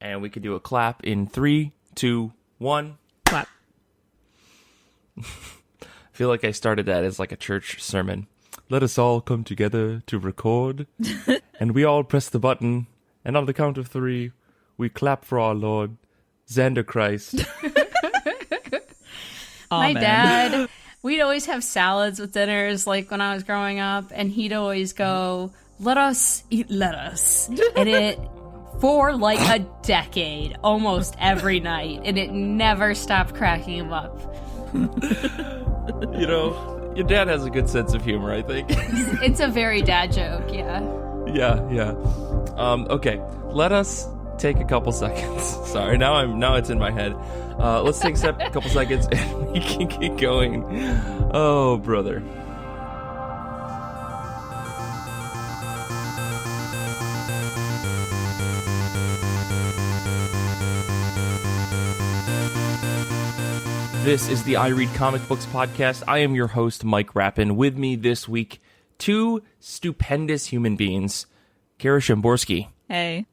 And we could do a clap in 3, 2, 1. Clap. I feel like I started that as like a church sermon. Let us all come together to record. And we all press the button. And on the count of 3, we clap for our Lord, Xander Christ. My dad, we'd always have salads with dinners, like when I was growing up, and he'd always go, "Let us eat lettuce." And it, for like a decade, almost every night, and it never stopped cracking him up. You know, your dad has a good sense of humor, I think. It's a very dad joke, yeah. Yeah. Okay, let us take a couple seconds. Sorry, now it's in my head. Let's take a couple seconds and we can get going. Oh, brother. This is the I Read Comic Books podcast. I am your host, Mike Rappin. With me this week, 2 stupendous human beings, Kara Shimborski. Hey.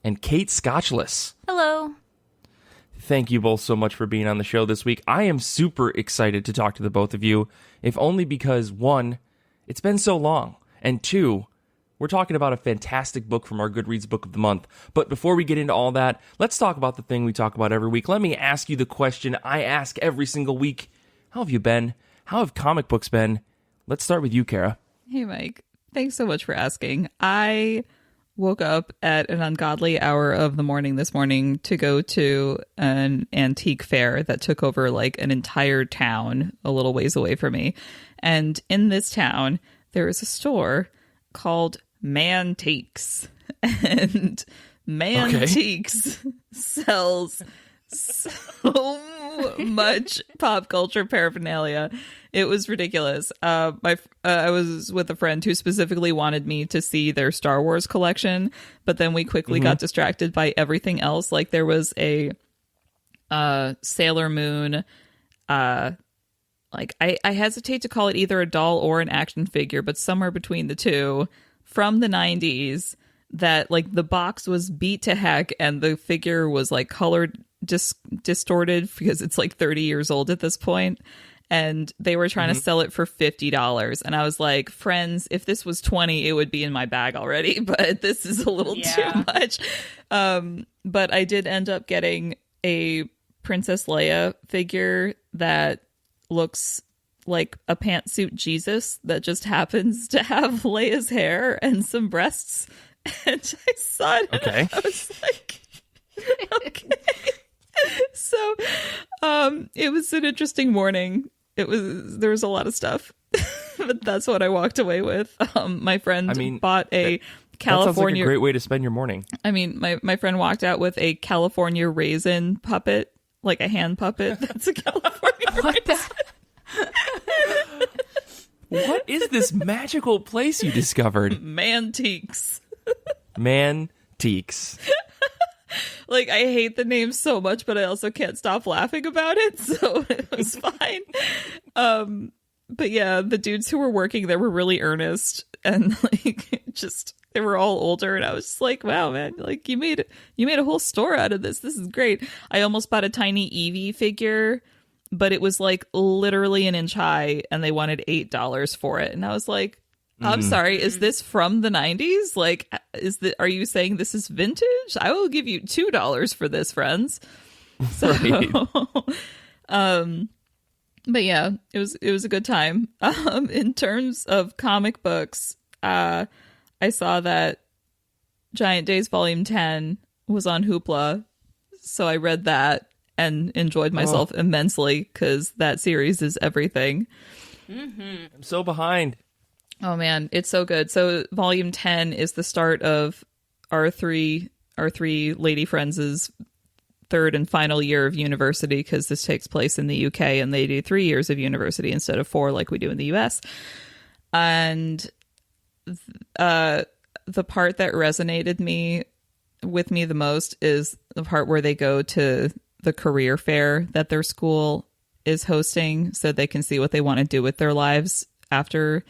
And Kate Scotchless. Hello. Thank you both so much for being on the show this week. I am super excited to talk to the both of you, if only because, 1, it's been so long, and 2, we're talking about a fantastic book from our Goodreads Book of the Month. But before we get into all that, let's talk about the thing we talk about every week. Let me ask you the question I ask every single week. How have you been? How have comic books been? Let's start with you, Kara. Hey, Mike. Thanks so much for asking. I woke up at an ungodly hour of the morning this morning to go to an antique fair that took over like an entire town a little ways away from me. And in this town, there is a store called Mantiques. And Mantiques sells so much pop culture paraphernalia. It was ridiculous. I was with a friend who specifically wanted me to see their Star Wars collection, but then we quickly got distracted by everything else. Like there was a Sailor Moon, like I hesitate to call it either a doll or an action figure, but somewhere between the two from the 90s that like the box was beat to heck and the figure was like colored distorted because it's like 30 years old at this point. And they were trying to sell it for $50. And I was like, friends, if this was 20, it would be in my bag already. But this is a little too much. But I did end up getting a Princess Leia figure that looks like a pantsuit Jesus that just happens to have Leia's hair and some breasts. And I saw it and I was like, okay. So it was an interesting morning. There was a lot of stuff, but that's what I walked away with. My friend bought a California. That sounds like a great way to spend your morning. I mean, my friend walked out with a California raisin puppet, like a hand puppet. That's a California raisin. What is this magical place you discovered? Mantiques. Mantiques. Like, I hate the name so much, but I also can't stop laughing about it, so it was fine. But yeah, the dudes who were working there were really earnest, and like, just, they were all older, and I was just like, wow, man, like, you made a whole store out of this. This is great. I almost bought a tiny Eevee figure, but it was like literally an inch high, and they wanted $8 for it, and I was like, I'm sorry, is this from the 90s? Like, are you saying this is vintage? I will give you $2 for this, friends. So, right. But yeah, it was a good time. In terms of comic books, I saw that Giant Days Volume 10 was on Hoopla, so I read that and enjoyed myself immensely because that series is everything. I'm so behind. Oh man, it's so good. So volume 10 is the start of our three lady friends' third and final year of university, because this takes place in the UK and they do 3 years of university instead of 4 like we do in the US. And the part that resonated with me the most is the part where they go to the career fair that their school is hosting so they can see what they want to do with their lives after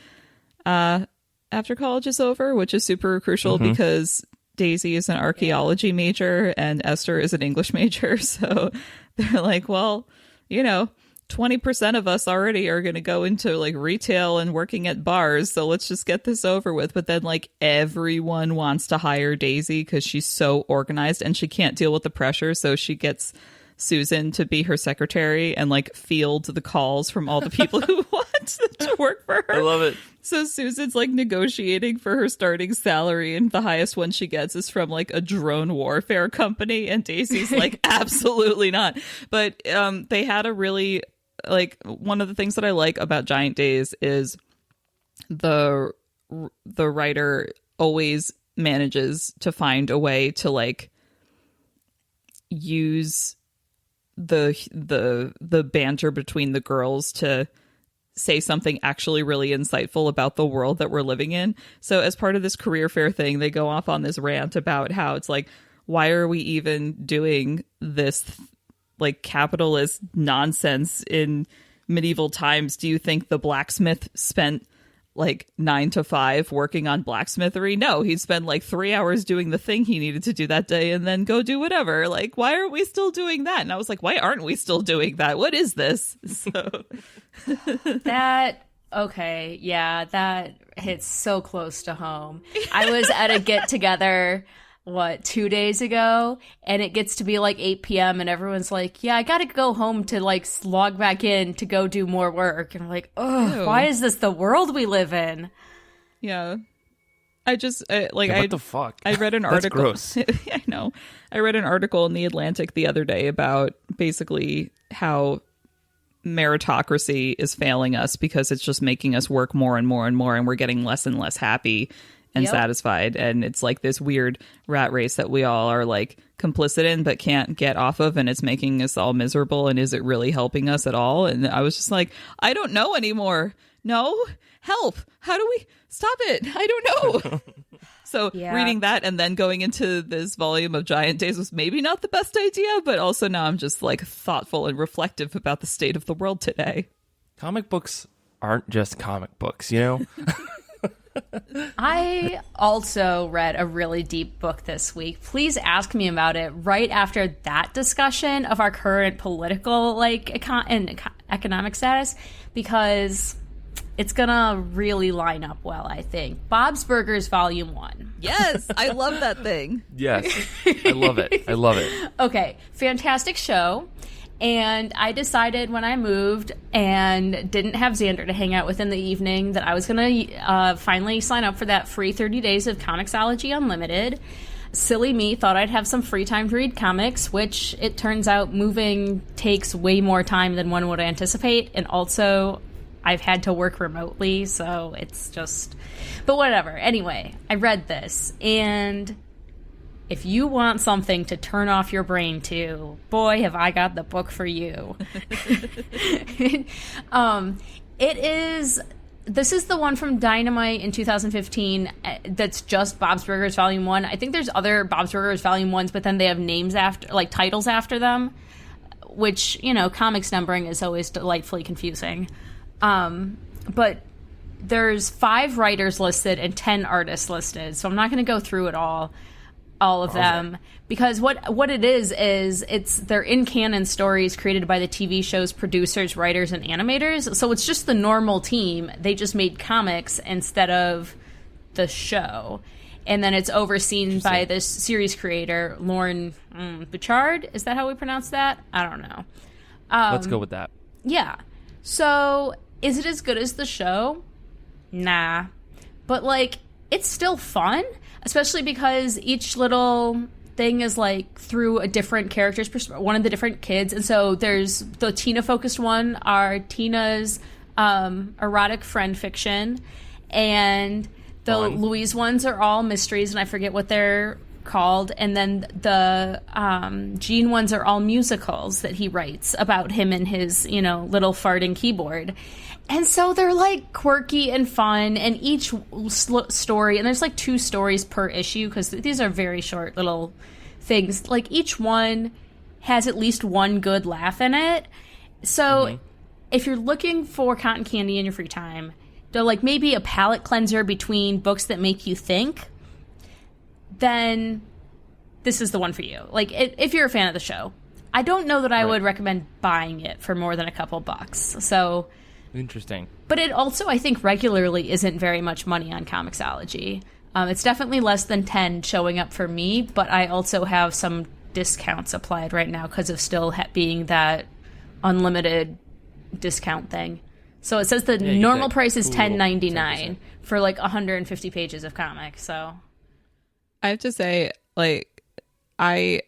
college is over, which is super crucial because Daisy is an archaeology major and Esther is an English major. So they're like, well, 20% of us already are going to go into like retail and working at bars. So let's just get this over with. But then like everyone wants to hire Daisy because she's so organized and she can't deal with the pressure. So she gets Susan to be her secretary and like field the calls from all the people who want to work for her. I love it. So Susan's like negotiating for her starting salary, and the highest one she gets is from like a drone warfare company. And Daisy's like, absolutely not. But they had a really, like, one of the things that I like about Giant Days is the writer always manages to find a way to like use the banter between the girls to say something actually really insightful about the world that we're living in. So as part of this career fair thing, they go off on this rant about how it's like, why are we even doing this like capitalist nonsense in medieval times? Do you think the blacksmith spent like 9 to 5 working on blacksmithery? No, he'd spend like 3 hours doing the thing he needed to do that day and then go do whatever. Like, why aren't we still doing that? And I was like, why aren't we still doing that? What is this? So that hits so close to home. I was at a get together 2 days ago, and it gets to be like 8 p.m. and everyone's like, yeah, I gotta go home to like log back in to go do more work. And I'm like, oh, why is this the world we live in? Yeah. What the fuck? I read an article. Gross. I know. I read an article in The Atlantic the other day about basically how meritocracy is failing us because it's just making us work more and more and more, and we're getting less and less happy and satisfied. And it's like this weird rat race that we all are like complicit in but can't get off of, and it's making us all miserable. And is it really helping us at all? And I was just like, I don't know anymore. No, help. How do we stop it? I don't know. So reading that and then going into this volume of Giant Days was maybe not the best idea, but also now I'm just like thoughtful and reflective about the state of the world today. Comic books aren't just comic books, you know? I also read a really deep book this week. Please ask me about it right after that discussion of our current political and economic status, because it's gonna really line up well, I think. Bob's Burgers Volume 1. Yes, I love that thing. Yes, I love it. I love it. Okay, fantastic show. And I decided when I moved and didn't have Xander to hang out with in the evening that I was going to finally sign up for that free 30 days of Comixology Unlimited. Silly me thought I'd have some free time to read comics, which it turns out moving takes way more time than one would anticipate. And also, I've had to work remotely, so it's just... But whatever. Anyway, I read this, and... if you want something to turn off your brain to, boy, have I got the book for you. This is the one from Dynamite in 2015 that's just Bob's Burgers Volume 1. I think there's other Bob's Burgers Volume 1s, but then they have names after, like titles after them, which, comics numbering is always delightfully confusing. But there's 5 writers listed and 10 artists listed, so I'm not going to go through it all of them, because what it is they're in canon stories created by the TV show's producers, writers, and animators. So it's just the normal team. They just made comics instead of the show, and then it's overseen by this series creator, Lauren Bouchard. Is that how we pronounce that? I don't know. Let's go with that. Yeah. So is it as good as the show? Nah, but it's still fun. Especially because each little thing is through a different character's perspective, one of the different kids. And so there's the Tina-focused one are Tina's erotic friend fiction. And the Louise ones are all mysteries, and I forget what they're called. And then the Gene ones are all musicals that he writes about him and his, little farting keyboard. And so they're quirky and fun, and each story, and there's 2 stories per issue because these are very short little things. Each one has at least one good laugh in it. So if you're looking for cotton candy in your free time, they're maybe a palate cleanser between books that make you think. then this is the one for you. Like, if you're a fan of the show. I don't know that I would recommend buying it for more than a couple bucks. So interesting. But it also, I think, regularly isn't very much money on Comixology. It's definitely less than 10 showing up for me, but I also have some discounts applied right now because of still being that unlimited discount thing. So it says the normal price is $10.99 for like 150 pages of comics. So I have to say, like, I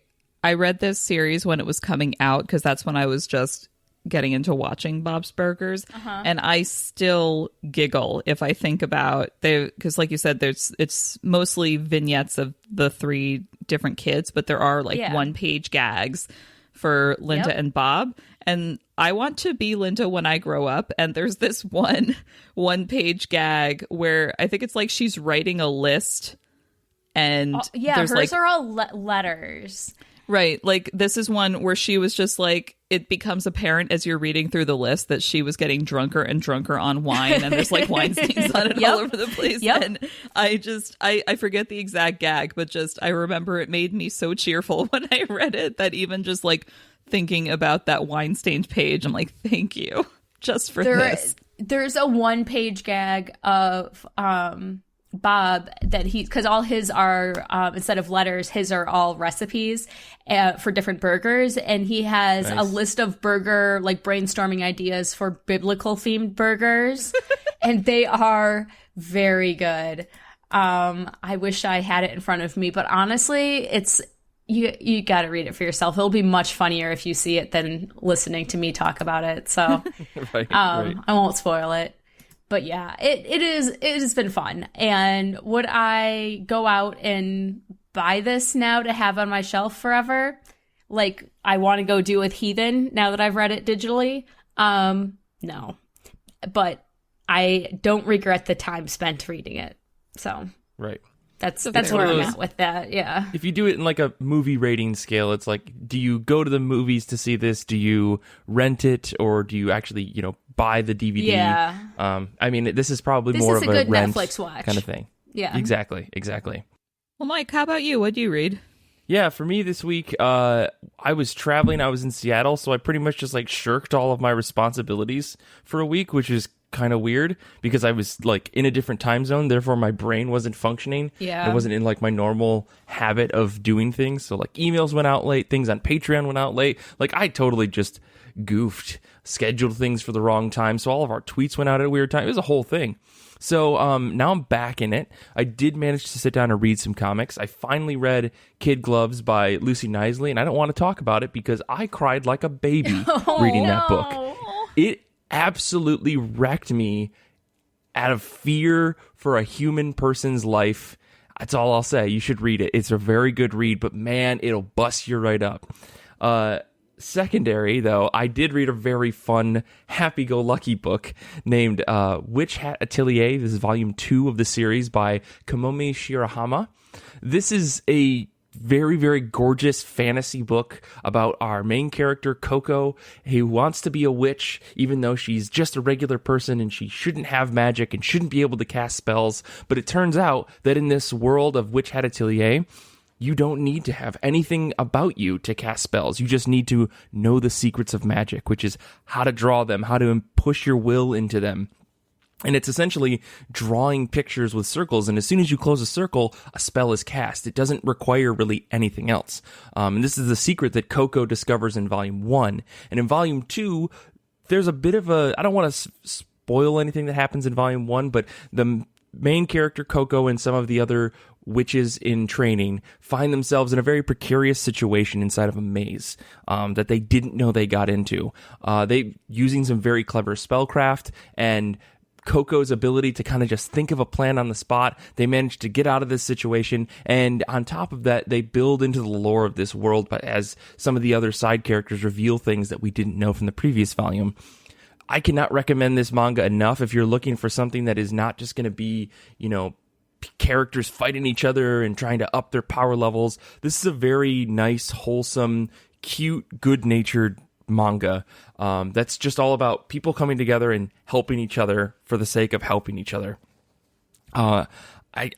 read this series when it was coming out because that's when I was just getting into watching Bob's Burgers, and I still giggle if I think about because, like you said, it's mostly vignettes of the 3 different kids, but there are like 1-page gags for Linda and Bob, and I want to be Linda when I grow up. And there's this one-page gag where I think it's like she's writing a list, and hers like, are all letters. Right. Like, this is one where she was just like, it becomes apparent as you're reading through the list that she was getting drunker and drunker on wine, and there's like wine stains on it all over the place. And I forget the exact gag, but just I remember it made me so cheerful when I read it that even just like thinking about that wine stained page, I'm like, thank you just for this. There's a 1-page gag of Bob that because all his are instead of letters, his are all recipes for different burgers, and he has a list of burger like brainstorming ideas for biblical themed burgers, and they are very good. I wish I had it in front of me, but honestly, it's you got to read it for yourself. It'll be much funnier if you see it than listening to me talk about it. So I won't spoil it. But yeah, it has been fun. And would I go out and buy this now to have on my shelf forever? Like I want to go do with Heathen now that I've read it digitally? No. But I don't regret the time spent reading it. So that's where I'm at with that. Yeah. If you do it in like a movie rating scale, it's like, do you go to the movies to see this? Do you rent it, or do you actually, buy the DVD? Yeah. I mean, this is probably more of a good rent Netflix watch kind of thing. Yeah. Exactly. Well, Mike, how about you? What do you read? Yeah, for me this week, I was traveling. I was in Seattle, so I pretty much just like shirked all of my responsibilities for a week, which is kind of weird because I was like in a different time zone. Therefore, my brain wasn't functioning. Yeah. It wasn't in like my normal habit of doing things. So like emails went out late, things on Patreon went out late. Like I totally just goofed, scheduled things for the wrong time. So all of our tweets went out at a weird time. It was a whole thing. So now I'm back in it. I did manage to sit down and read some comics. I finally read Kid Gloves by Lucy Knisley, and I don't want to talk about it because I cried like a baby reading that book. It absolutely wrecked me out of fear for a human person's life. That's all I'll say. You should read it. It's a very good read, but man, it'll bust you right up. Secondary, though, I did read a very fun, happy-go-lucky book named Witch Hat Atelier. This is volume 2 of the series by Kamomi Shirahama. This is a very, very gorgeous fantasy book about our main character, Coco, who wants to be a witch, even though she's just a regular person and she shouldn't have magic and shouldn't be able to cast spells. But it turns out that in this world of Witch Hat Atelier, you don't need to have anything about you to cast spells. You just need to know the secrets of magic, which is how to draw them, how to push your will into them. And it's essentially drawing pictures with circles, and as soon as you close a circle, a spell is cast. It doesn't require really anything else. And this is the secret that Coco discovers in Volume 1. And in Volume 2, there's a bit of a... I don't want to spoil anything that happens in Volume 1, but the main character, Coco, and some of the other witches in training find themselves in a very precarious situation inside of a maze that they didn't know they got into. They using some very clever spellcraft and Coco's ability to kind of just think of a plan on the spot, they managed to get out of this situation, and on top of that, they build into the lore of this world, but as some of the other side characters reveal things that we didn't know from the previous volume. I cannot recommend this manga enough if you're looking for something that is not just going to be, characters fighting each other and trying to up their power levels. This is a very nice, wholesome, cute, good-natured manga that's just all about people coming together and helping each other for the sake of helping each other. I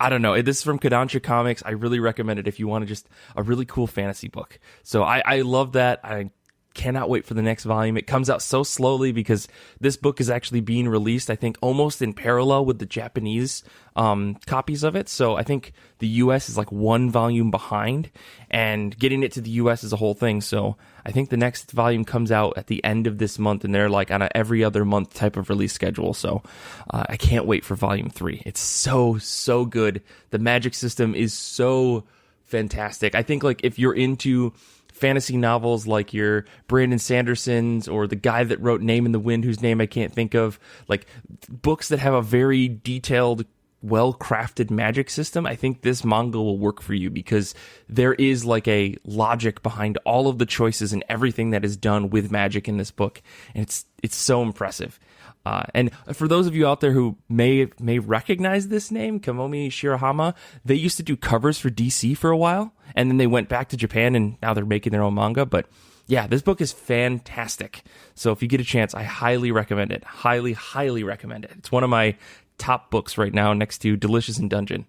I don't know. This is from Kodansha Comics. I really recommend it if you want just a really cool fantasy book. So I love that. I cannot wait for the next volume. It comes out so slowly because this book is actually being released, I think, almost in parallel with the Japanese copies of it. So I think the US is like one volume behind, and getting it to the US is a whole thing. So I think the next volume comes out at the end of this month, and they're like on a every other month type of release schedule. So I can't wait for volume 3. It's so good. The magic system is so fantastic. I think like if you're into fantasy novels like your Brandon Sandersons or the guy that wrote Name in the Wind, whose name I can't think of, like books that have a very detailed, well-crafted magic system, I think this manga will work for you because there is like a logic behind all of the choices and everything that is done with magic in this book, and it's so impressive. And for those of you out there who may recognize this name, Kamomi Shirahama, they used to do covers for DC for a while, and then they went back to Japan, and now they're making their own manga. But yeah, this book is fantastic. So if you get a chance, I highly recommend it. Highly, highly recommend it. It's one of my top books right now, next to Delicious in Dungeon.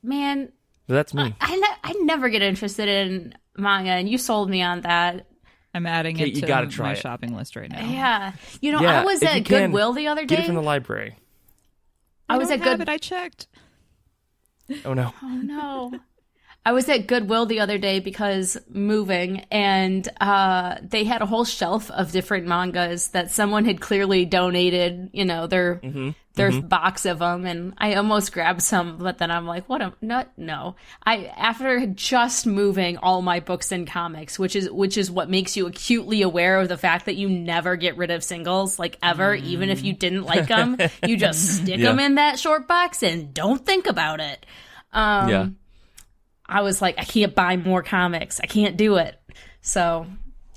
Man, that's me. I never get interested in manga, and you sold me on that. I'm adding Okay, it to my shopping list right now. Yeah. You know, Yeah, I was if at you can, Goodwill the other day. Get it from the library. I was at Goodwill. I checked. Oh, no. Oh, no. I was at Goodwill the other day because moving, and they had a whole shelf of different mangas that someone had clearly donated, you know, their box of them, and I almost grabbed some, but then I'm like, no. After just moving all my books and comics, which is what makes you acutely aware of the fact that you never get rid of singles, like ever, even if you didn't like them, you just stick them in that short box and don't think about it. I was like, I can't buy more comics. I can't do it. So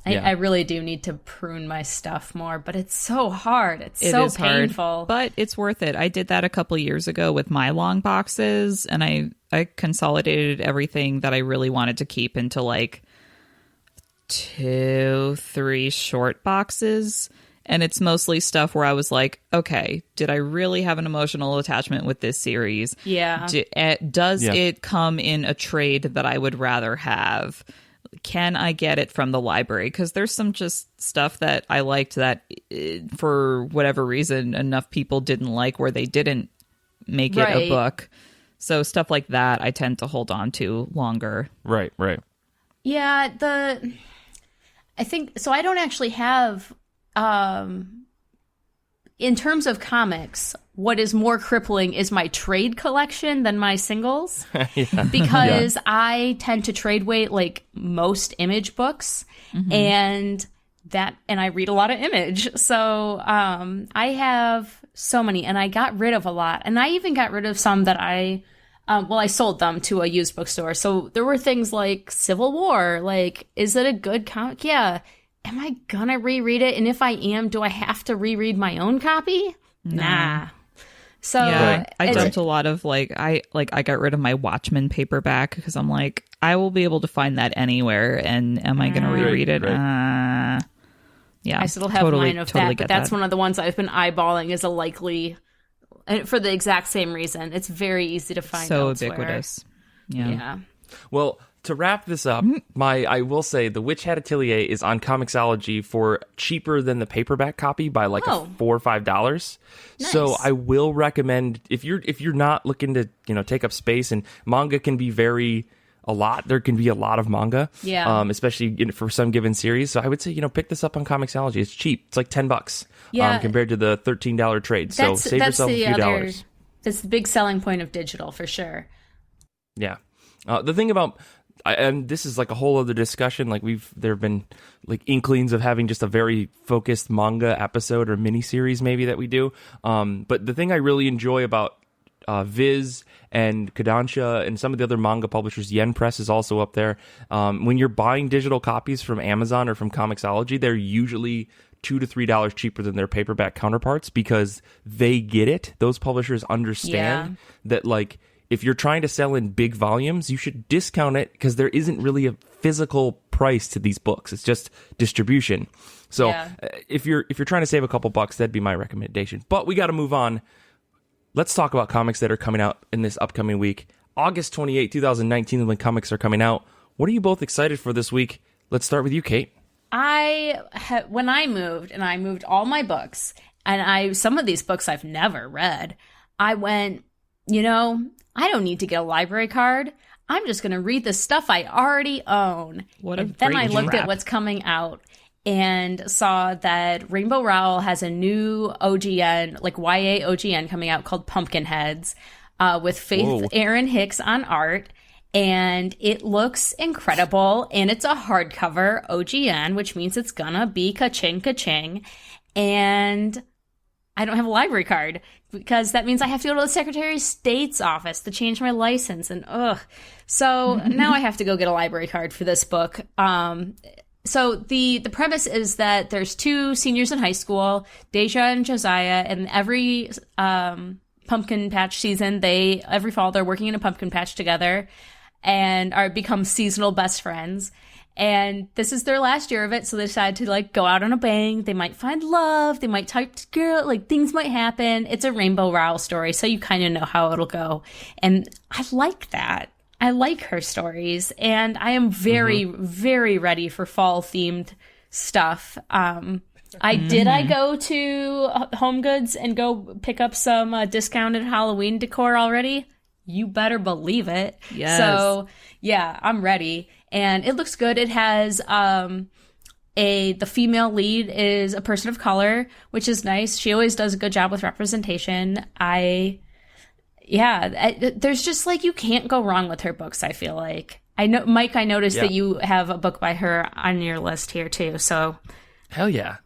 I really do need to prune my stuff more, but it's so hard. It's so painful. Hard, but it's worth it. I did that a couple years ago with my long boxes, and I consolidated everything that I really wanted to keep into like 2-3 short boxes. And it's mostly stuff where I was like, okay, did I really have an emotional attachment with this series? Yeah. Does it come in a trade that I would rather have? Can I get it from the library? Because there's some just stuff that I liked that for whatever reason enough people didn't like where they didn't make it a book. So stuff like that I tend to hold on to longer. Right. Yeah, I think so. I don't actually have in terms of comics, what is more crippling is my trade collection than my singles. Because I tend to trade weight like most Image books, and I read a lot of Image. So I have so many, and I got rid of a lot. And I even got rid of some that I sold them to a used bookstore. So there were things like Civil War. Like, is it a good comic? Yeah. Am I gonna reread it? And if I am, do I have to reread my own copy? No. Nah. So I dumped a lot of I got rid of my Watchmen paperback because I'm like, I will be able to find that anywhere, and am I going to reread it? I still have mine of that, but that's one of the ones I've been eyeballing as a likely, for the exact same reason. It's very easy to find. So elsewhere. ubiquitous. Yeah. Well, to wrap this up, I will say the Witch Hat Atelier is on Comixology for cheaper than the paperback copy by like $4 or $5. Nice. So I will recommend if you're not looking to take up space, and manga can be a lot. There can be a lot of manga, especially for some given series. So I would say pick this up on Comixology. It's cheap. It's like $10 compared to the $13 trade. So save yourself a few dollars. That's the big selling point of digital for sure. Yeah. The thing about, and this is like a whole other discussion, like there have been like inklings of having just a very focused manga episode or miniseries maybe that we do. But the thing I really enjoy about Viz and Kodansha and some of the other manga publishers, Yen Press is also up there. When you're buying digital copies from Amazon or from Comixology, they're usually $2 to $3 cheaper than their paperback counterparts because they get it. Those publishers understand that like, if you're trying to sell in big volumes, you should discount it because there isn't really a physical price to these books. It's just distribution. So if you're trying to save a couple bucks, that'd be my recommendation. But we got to move on. let's talk about comics that are coming out in this upcoming week. August 28, 2019 is when comics are coming out. What are you both excited for this week? Let's start with you, Kate. When I moved all my books, and some of these books I've never read, I went, I don't need to get a library card. I'm just going to read the stuff I already own. Then I looked at what's coming out and saw that Rainbow Rowell has a new OGN, like YA OGN coming out called Pumpkinheads, with Faith Aaron Hicks on art. And it looks incredible. And it's a hardcover OGN, which means it's gonna be ka-ching, ka-ching. And I don't have a library card because that means I have to go to the Secretary of State's office to change my license. And so now I have to go get a library card for this book. So the premise is that there's two seniors in high school, Deja and Josiah, and every pumpkin patch season, every fall they're working in a pumpkin patch together and become seasonal best friends. And this is their last year of it, so they decide to go out on a bang. They might find love, they might type to girl, things might happen. It's a Rainbow Rowell story, so you kind of know how it'll go. And I like that. I like her stories, and I am very, very ready for fall themed stuff. I go to Home Goods and go pick up some discounted Halloween decor already? You better believe it. Yes. So, yeah, I'm ready. And it looks good. It has the female lead is a person of color, which is nice. She always does a good job with representation. There's just you can't go wrong with her books, I feel like. I know, Mike, I noticed that you have a book by her on your list here too, so. Hell yeah.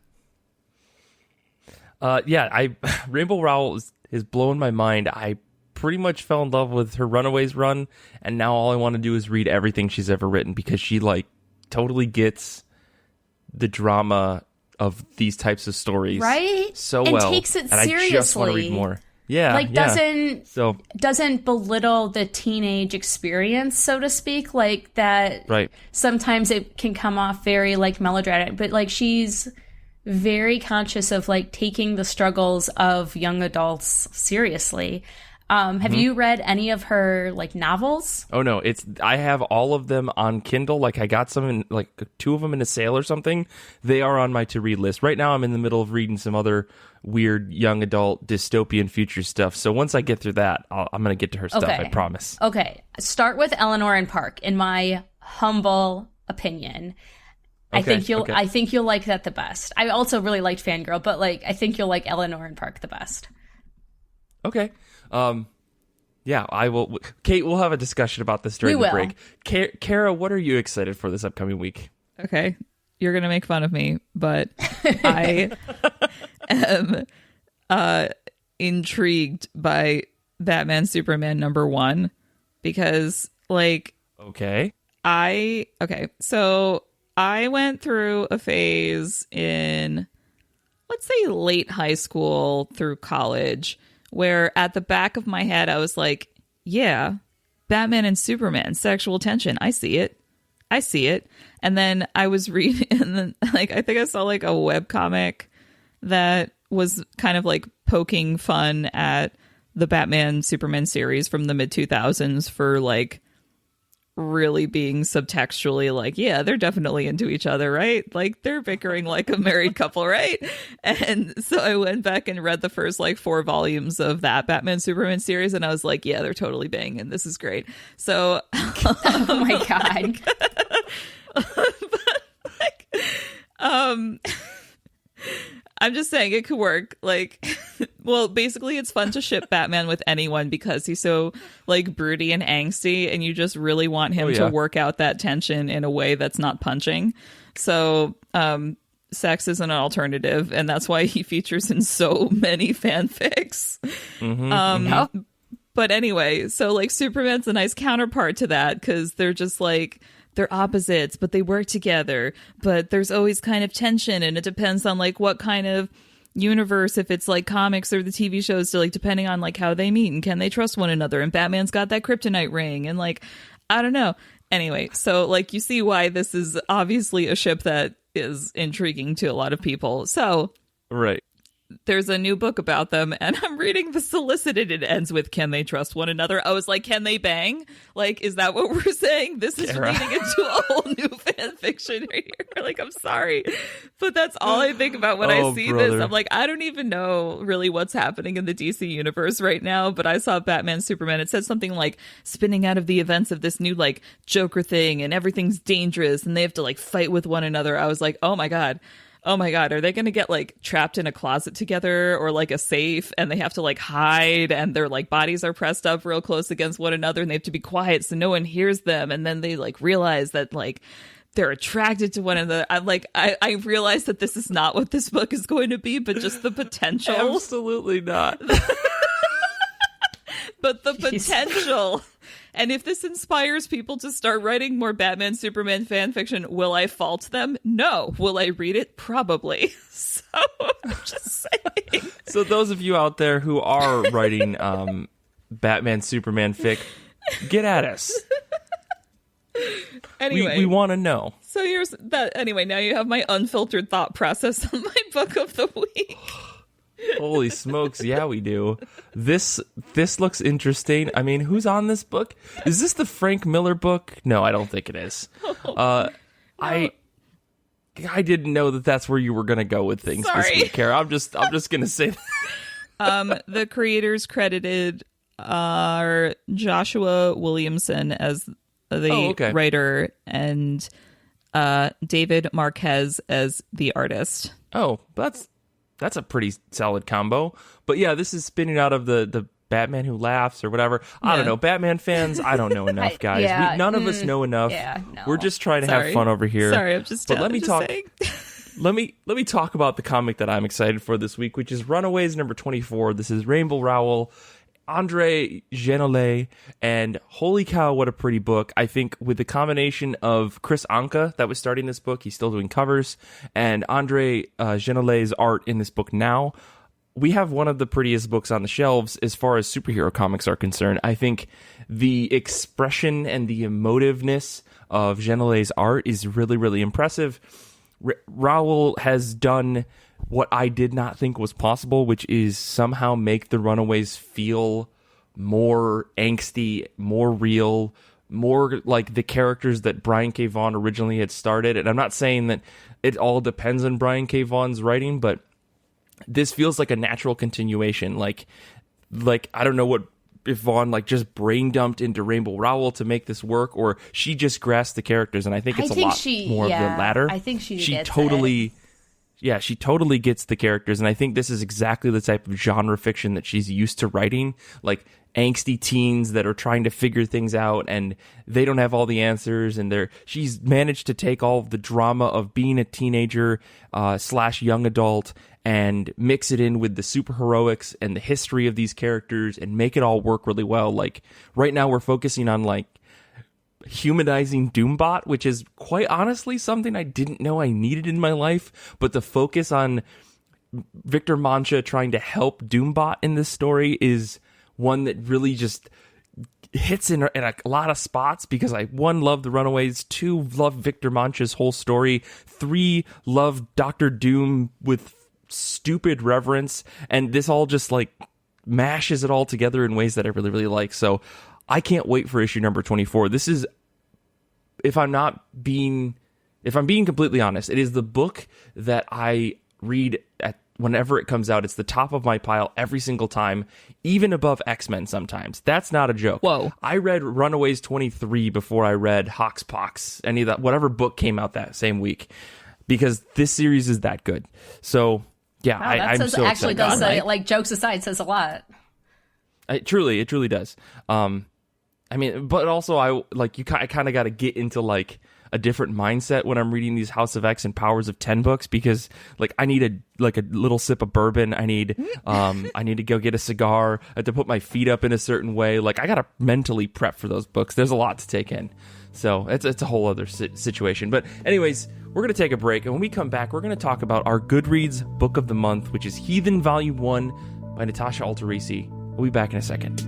Rainbow Rowell is blowing my mind. I pretty much fell in love with her Runaways run, and now all I want to do is read everything she's ever written because she totally gets the drama of these types of stories, right? So and well, takes it and seriously. I just want to read more. Yeah, doesn't belittle the teenage experience, so to speak, that. Right. Sometimes it can come off very melodramatic, but she's very conscious of taking the struggles of young adults seriously. Have you read any of her novels? Oh no, I have all of them on Kindle. I got some in two of them in a sale or something. They are on my to read list. Right now I'm in the middle of reading some other weird young adult dystopian future stuff. So once I get through that, I'm going to get to her stuff, I promise. Okay. Start with Eleanor and Park, in my humble opinion. I think you'll like that the best. I also really liked Fangirl, but I think you'll like Eleanor and Park the best. Okay. I will. Kate, we'll have a discussion about this during the break. Kara, what are you excited for this upcoming week? Okay. You're going to make fun of me, but I am intrigued by Batman Superman #1 because so I went through a phase in, let's say, late high school through college where at the back of my head I was like, yeah, Batman and Superman, sexual tension, I see it. And then I was reading, and then I think I saw a webcomic that was kind of poking fun at the Batman Superman series from the mid 2000s for really being subtextually yeah, they're definitely into each other, right? They're bickering like a married couple, right? And so I went back and read the first 4 volumes of that Batman Superman series, and I was like, yeah, they're totally banging. This is great. So oh my god. I'm just saying it could work. Well, basically it's fun to ship Batman with anyone because he's so broody and angsty, and you just really want him to work out that tension in a way that's not punching. So sex is an alternative, and that's why he features in so many fanfics. But anyway, so Superman's a nice counterpart to that because they're just they're opposites, but they work together. But there's always kind of tension, and it depends on what kind of universe, if it's comics or the TV shows, so depending on how they meet and can they trust one another. And Batman's got that kryptonite ring, and I don't know. Anyway, so you see why this is obviously a ship that is intriguing to a lot of people. So right. there's a new book about them, and I'm reading the solicited. It ends with, "Can they trust one another?" I was like, can they bang? Like, is that what we're saying? This is Kara. leading into a whole new fan fiction here. Like, I'm sorry, but that's all I think about when I see brother. this. I'm like, I don't even know really what's happening in the DC universe right now, but I saw Batman Superman. It said something like spinning out of the events of this new like Joker thing, and everything's dangerous, and they have to like fight with one another. I was like, oh my god, are they going to get like trapped in a closet together or like a safe, and they have to like hide, and their like bodies are pressed up real close against one another, and they have to be quiet so no one hears them, and then they like realize that like they're attracted to one another. I'm like, I realize that this is not what this book is going to be, but just the potential. Absolutely not. But the potential. And if this inspires people to start writing more Batman Superman fan fiction, will I fault them? No. Will I read it? Probably. So I'm just saying. So those of you out there who are writing Batman Superman fic, get at us. Anyway, we want to know. so here's that. Anyway, now you have my unfiltered thought process on my book of the week. Holy smokes, yeah, we do. This looks interesting. I mean, who's on this book? Is this the Frank Miller book? No, I don't think it is. I didn't know that that's where you were going to go with things Sorry. this week, Kara. I'm just going to say that. The creators credited are Joshua Williamson as the writer and David Marquez as the artist. Oh, that's a pretty solid combo. But yeah, this is spinning out of the Batman Who Laughs or whatever. I don't know. Batman fans, I don't know enough, guys. Yeah, None of us know enough. Yeah, no. We're just trying to Sorry. have fun over here. Sorry, I'm just. But let me just talk. saying. Let me talk about the comic that I'm excited for this week, which is Runaways number 24. This is Rainbow Rowell, Andre Genollet, and holy cow, what a pretty book. I think with the combination of Chris Anka that was starting this book, he's still doing covers, and Andre Genollet's art in this book now, we have one of the prettiest books on the shelves as far as superhero comics are concerned. I think the expression and the emotiveness of Genollet's art is really, really impressive. Rowell has done what I did not think was possible, which is somehow make the Runaways feel more angsty, more real, more like the characters that Brian K. Vaughan originally had started. And I'm not saying that it all depends on Brian K. Vaughan's writing, but this feels like a natural continuation. Like I don't know what if Vaughn like just brain dumped into Rainbow Rowell to make this work, or she just grasped the characters, and I think it's a lot more of the latter. I think she gets totally it. Yeah, she totally gets the characters, and I think this is exactly the type of genre fiction that she's used to writing, like angsty teens that are trying to figure things out, and they don't have all the answers, and she's managed to take all of the drama of being a teenager / young adult and mix it in with the superheroics and the history of these characters and make it all work really well. Like right now we're focusing on like humanizing Doombot, which is quite honestly something I didn't know I needed in my life, but the focus on Victor Mancha trying to help Doombot in this story is one that really just hits in a lot of spots, because I, 1, love the Runaways, 2, love Victor Mancha's whole story, 3, love Dr. Doom with stupid reverence, and this all just like mashes it all together in ways that I really, really like. So I can't wait for issue number 24. This is, if I'm being completely honest, it is the book that I read at whenever it comes out. It's the top of my pile every single time, even above X-Men sometimes. That's not a joke. Whoa. I read Runaways 23 before I read Hoxpox, any of that, whatever book came out that same week, because this series is that good. So yeah, Wow, I'm so actually excited. does say, like, jokes aside, says a lot. It truly does. I mean, but also I kind of got to get into like a different mindset when I'm reading these House of X and Powers of 10 books, because like I need a little sip of bourbon. I need to go get a cigar. I have to put my feet up in a certain way. Like I got to mentally prep for those books. There's a lot to take in. So it's a whole other situation. But anyways, we're going to take a break. And when we come back, we're going to talk about our Goodreads Book of the Month, which is Heathen Volume 1 by Natasha Altarisi. We'll be back in a second.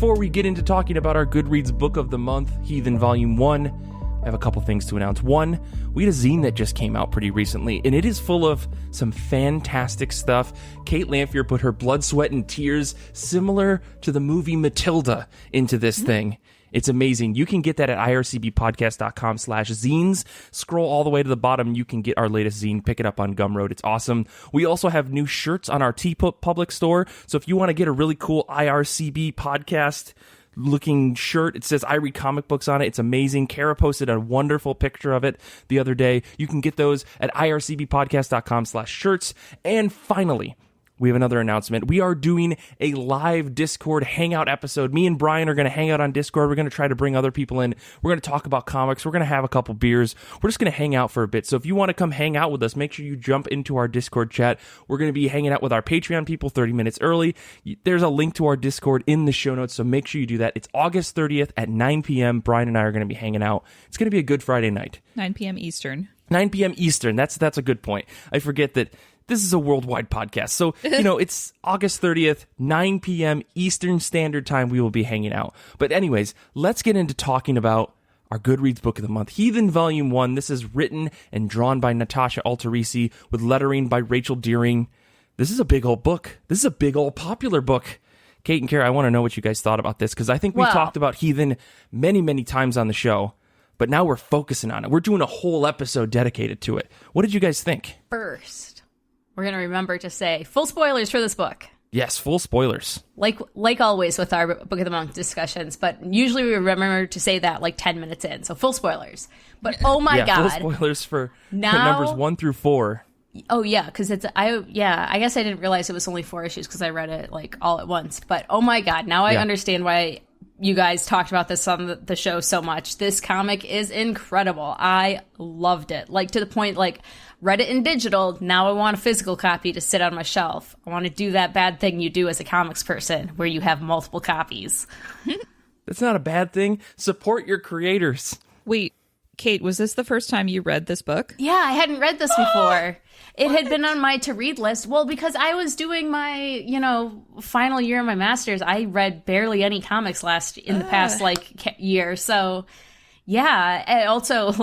before we get into talking about our Goodreads Book of the Month, Heathen Volume 1, I have a couple things to announce. One, we had a zine that just came out pretty recently, and it is full of some fantastic stuff. Kate Lamphere put her blood, sweat, and tears, similar to the movie Matilda, into this thing. It's amazing. You can get that at ircbpodcast.com/zines. Scroll all the way to the bottom. You can get our latest zine. Pick it up on Gumroad. It's awesome. We also have new shirts on our TeePublic store. So if you want to get a really cool IRCB podcast looking shirt, it says I read comic books on it. It's amazing. Kara posted a wonderful picture of it the other day. You can get those at ircbpodcast.com/shirts. And finally, we have another announcement. We are doing a live Discord hangout episode. Me and Brian are going to hang out on Discord. We're going to try to bring other people in. We're going to talk about comics. We're going to have a couple beers. We're just going to hang out for a bit. So if you want to come hang out with us, make sure you jump into our Discord chat. We're going to be hanging out with our Patreon people 30 minutes early. There's a link to our Discord in the show notes, so make sure you do that. It's August 30th at 9 p.m. Brian and I are going to be hanging out. It's going to be a good Friday night. 9 p.m. Eastern. 9 p.m. Eastern. That's a good point. I forget that this is a worldwide podcast. So, it's August 30th, 9 p.m. Eastern Standard Time. We will be hanging out. But anyways, let's get into talking about our Goodreads Book of the Month. Heathen Volume 1. This is written and drawn by Natasha Alterici with lettering by Rachel Deering. This is a big old book. This is a big old popular book. Kate and Kara, I want to know what you guys thought about this, because I think we've talked about Heathen many, many times on the show. But now we're focusing on it. We're doing a whole episode dedicated to it. What did you guys think? First, we're going to remember to say full spoilers for this book. Yes, full spoilers. Like always with our Book of the Month discussions, but usually we remember to say that like 10 minutes in. So full spoilers. But oh my God. Full spoilers for numbers 1 through 4. Oh yeah, because I guess I didn't realize it was only 4 issues because I read it like all at once. But oh my God, now I understand why you guys talked about this on the show so much. This comic is incredible. I loved it. Like to the point, like read it in digital. Now I want a physical copy to sit on my shelf. I want to do that bad thing you do as a comics person where you have multiple copies. That's not a bad thing. Support your creators. Wait, Kate, was this the first time you read this book? Yeah, I hadn't read this before. It had been on my to-read list. Well, because I was doing my, final year of my master's. I read barely any comics in the past, year. So, yeah. And also,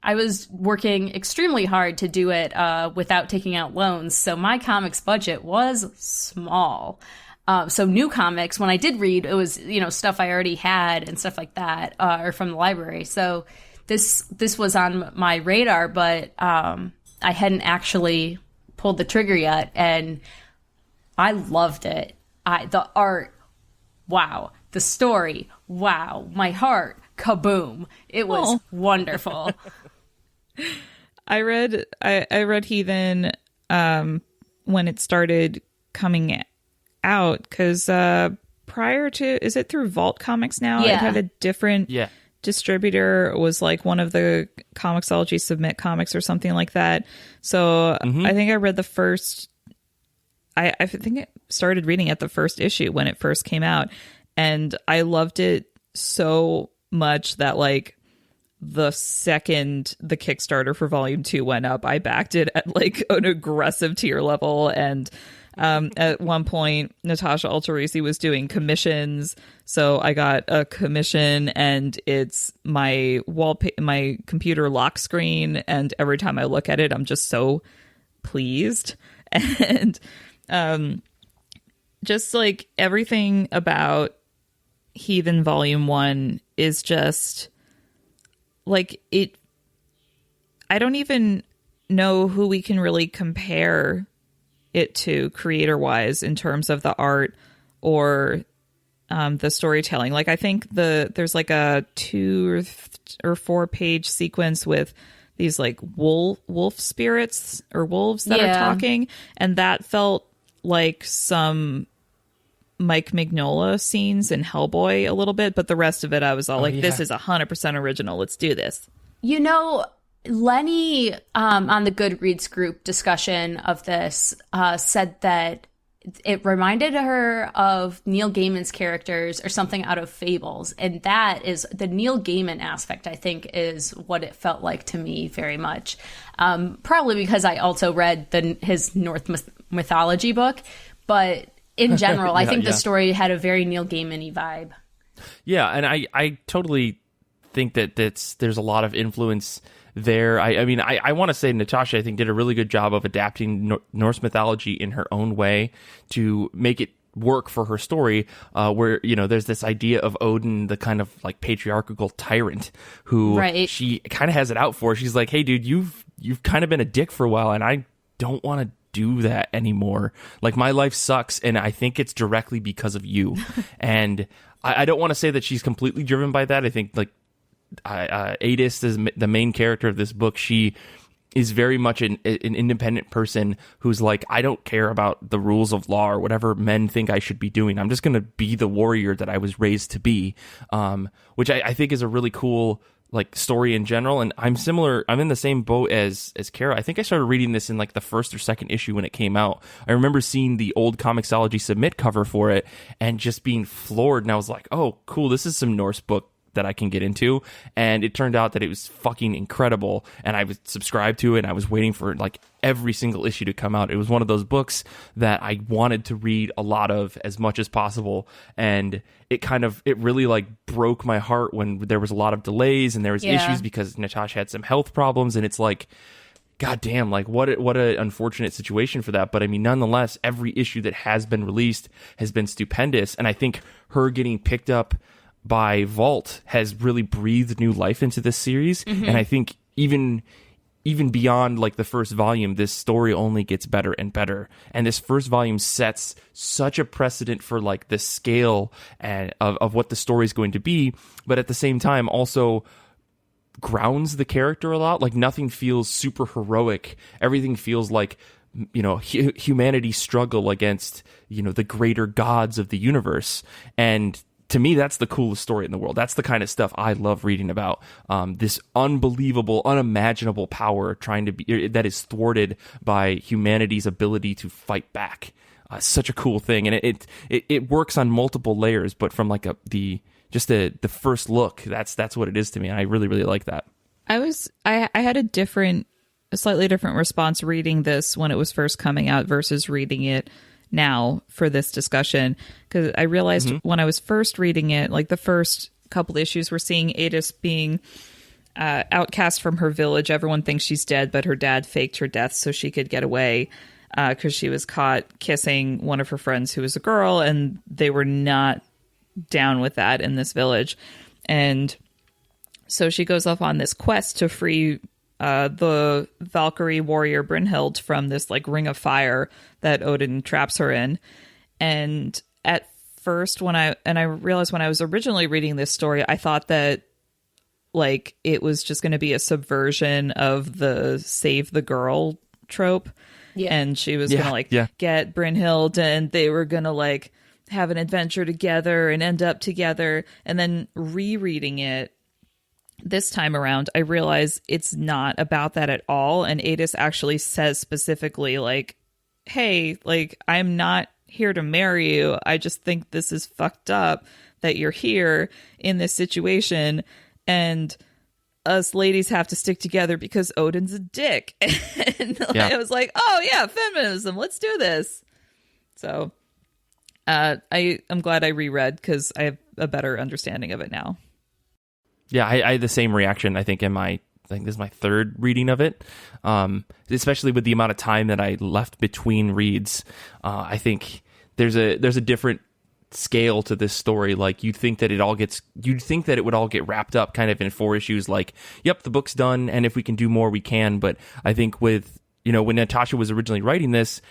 I was working extremely hard to do it without taking out loans. So my comics budget was small. So new comics, when I did read, it was, stuff I already had and stuff like that, or from the library. So this was on my radar, but I hadn't actually pulled the trigger yet, and I loved it. The art, wow. The story, wow. My heart, kaboom. It was wonderful. I read Heathen when it started coming out, because prior to, is it through Vault Comics now? Yeah. It had a different distributor. It was like one of the Comixology Submit comics or something like that. So I think I read the first, I think I started reading at the first issue when it first came out, and I loved it so much that the second the Kickstarter for Volume 2 went up, I backed it at an aggressive tier level. And at one point, Natasha Alterici was doing commissions, so I got a commission, and it's my my computer lock screen, and every time I look at it, I'm just so pleased. And just everything about Heathen Volume 1 is just it. I don't even know who we can really compare it to creator wise in terms of the art or the storytelling. I think there's a 2 or 4 page sequence with these wolf spirits or wolves that are talking, and that felt like some Mike Mignola scenes in Hellboy a little bit, but the rest of it I was all this is 100% original. Let's do this. Lenny, on the Goodreads group discussion of this, said that it reminded her of Neil Gaiman's characters or something out of Fables. And that is the Neil Gaiman aspect, I think, is what it felt like to me very much. Probably because I also read his Norse mythology book. But in general, I think the story had a very Neil Gaiman-y vibe. Yeah, and I totally think that there's a lot of influence there. I mean, I want to say Natasha, I think, did a really good job of adapting Norse mythology in her own way to make it work for her story, where, you know, there's this idea of Odin, the kind of like patriarchal tyrant who she kind of has it out for. She's like, hey, dude, you've kind of been a dick for a while, and I don't want to do that anymore. Like, my life sucks, and I think it's directly because of you. And I don't want to say that she's completely driven by that. I think, like, Adis is the main character of this book. She is very much an independent person who's like, I don't care about the rules of law or whatever men think I should be doing. I'm just going to be the warrior that I was raised to be, which I think is a really cool like story in general. And I'm in the same boat as Kara. I think I started reading this in like the first or second issue when it came out. I remember seeing the old Comixology Submit cover for it and just being floored. And I was like, oh, cool, this is some Norse book that I can get into. And it turned out that it was fucking incredible, and I was subscribed to it, and I was waiting for like every single issue to come out. It was one of those books that I wanted to read a lot of as much as possible, and it really like broke my heart when there was a lot of delays and there was issues because Natasha had some health problems, and it's like, God damn, like what a unfortunate situation for that. But I mean, nonetheless, every issue that has been released has been stupendous, and I think her getting picked up by Vault has really breathed new life into this series. And I think even beyond like the first volume, this story only gets better and better. And this first volume sets such a precedent for like the scale and of what the story is going to be, but at the same time also grounds the character a lot. Like, nothing feels super heroic. Everything feels like, you know, humanity's struggle against, you know, the greater gods of the universe. And to me, that's the coolest story in the world. That's the kind of stuff I love reading about. This unbelievable, unimaginable power that is thwarted by humanity's ability to fight back. Such a cool thing, and it works on multiple layers. But from like the first look, that's what it is to me. And I really, really like that. I had a slightly different response reading this when it was first coming out versus reading it now for this discussion, because I realized when I was first reading it, like the first couple issues, we're seeing Adis being outcast from her village. Everyone thinks she's dead, but her dad faked her death so she could get away, because she was caught kissing one of her friends who was a girl, and they were not down with that in this village. And so she goes off on this quest to free the Valkyrie warrior Brynhild from this like ring of fire that Odin traps her in. And at first, I realized when I was originally reading this story, I thought that like it was just going to be a subversion of the save the girl trope. Yeah. And she was going to like get Brynhild, and they were going to like have an adventure together and end up together. And then rereading it this time around, I realize it's not about that at all. And Adis actually says specifically, like, hey, like, I'm not here to marry you. I just think this is fucked up that you're here in this situation. And us ladies have to stick together because Odin's a dick. And I was like, oh, yeah, feminism. Let's do this. So I'm glad I reread because I have a better understanding of it now. Yeah, I had the same reaction, I think this is my third reading of it, especially with the amount of time that I left between reads. I think there's a different scale to this story. Like, you'd think that it would all get wrapped up kind of in 4 issues, like, yep, the book's done, and if we can do more, we can. But I think with, you know, when Natasha was originally writing this,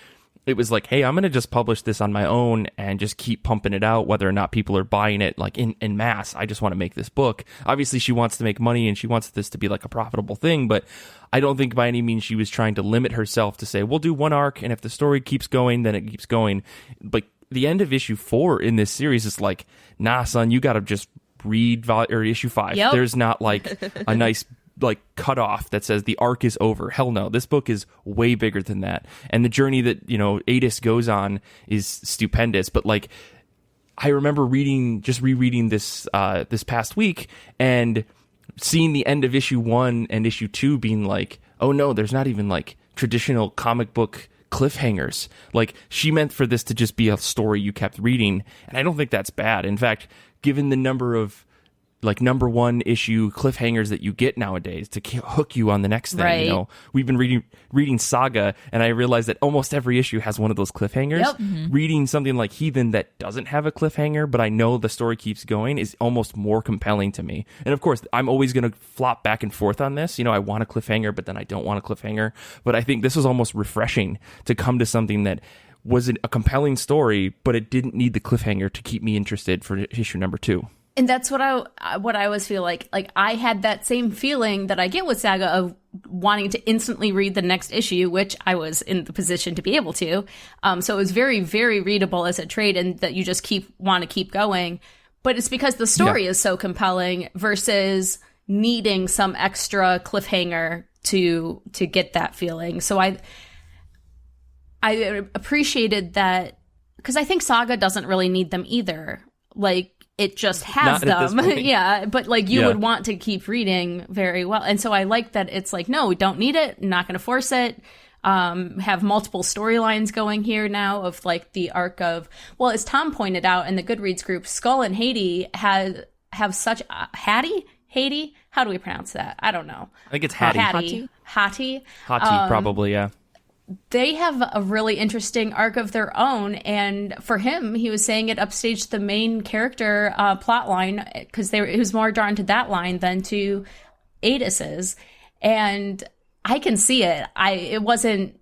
it was like, hey, I'm going to just publish this on my own and just keep pumping it out, whether or not people are buying it like in mass. I just want to make this book. Obviously, she wants to make money and she wants this to be like a profitable thing, but I don't think by any means she was trying to limit herself to say, we'll do one arc, and if the story keeps going, then it keeps going. But the end of issue 4 in this series is like, nah, son, you got to just read issue 5. Yep. There's not like a nice like cutoff that says the arc is over. Hell no, this book is way bigger than that, and the journey that, you know, Adis goes on is stupendous. But like, I remember rereading this this past week and seeing the end of issue 1 and issue 2 being like, oh no, there's not even like traditional comic book cliffhangers. Like, she meant for this to just be a story you kept reading, and I don't think that's bad. In fact, given the number of like number one issue cliffhangers that you get nowadays to hook you on the next thing. Right. You know, we've been reading Saga, and I realized that almost every issue has one of those cliffhangers. Yep. Reading something like Heathen that doesn't have a cliffhanger, but I know the story keeps going, is almost more compelling to me. And of course, I'm always going to flop back and forth on this. You know, I want a cliffhanger, but then I don't want a cliffhanger. But I think this was almost refreshing to come to something that wasn't a compelling story, but it didn't need the cliffhanger to keep me interested for issue number 2. And that's what I always feel like. Like, I had that same feeling that I get with Saga of wanting to instantly read the next issue, which I was in the position to be able to. So it was very, very readable as a trade, and that you just want to keep going. But it's because the story is so compelling versus needing some extra cliffhanger to get that feeling. So I appreciated that, because I think Saga doesn't really need them either. Like, it just has them. Yeah, but like you would want to keep reading very well. And so I like that it's like, no, we don't need it. I'm not going to force it. Have multiple storylines going here now of like the arc of, well, as Tom pointed out in the Goodreads group, Skull and Hattie have such Hattie? How do we pronounce that? I don't know. I think it's Hattie. Hattie, probably, yeah. They have a really interesting arc of their own, and for him, he was saying it upstaged the main character plot line, because he was more drawn to that line than to Adis's, and I can see it. It wasn't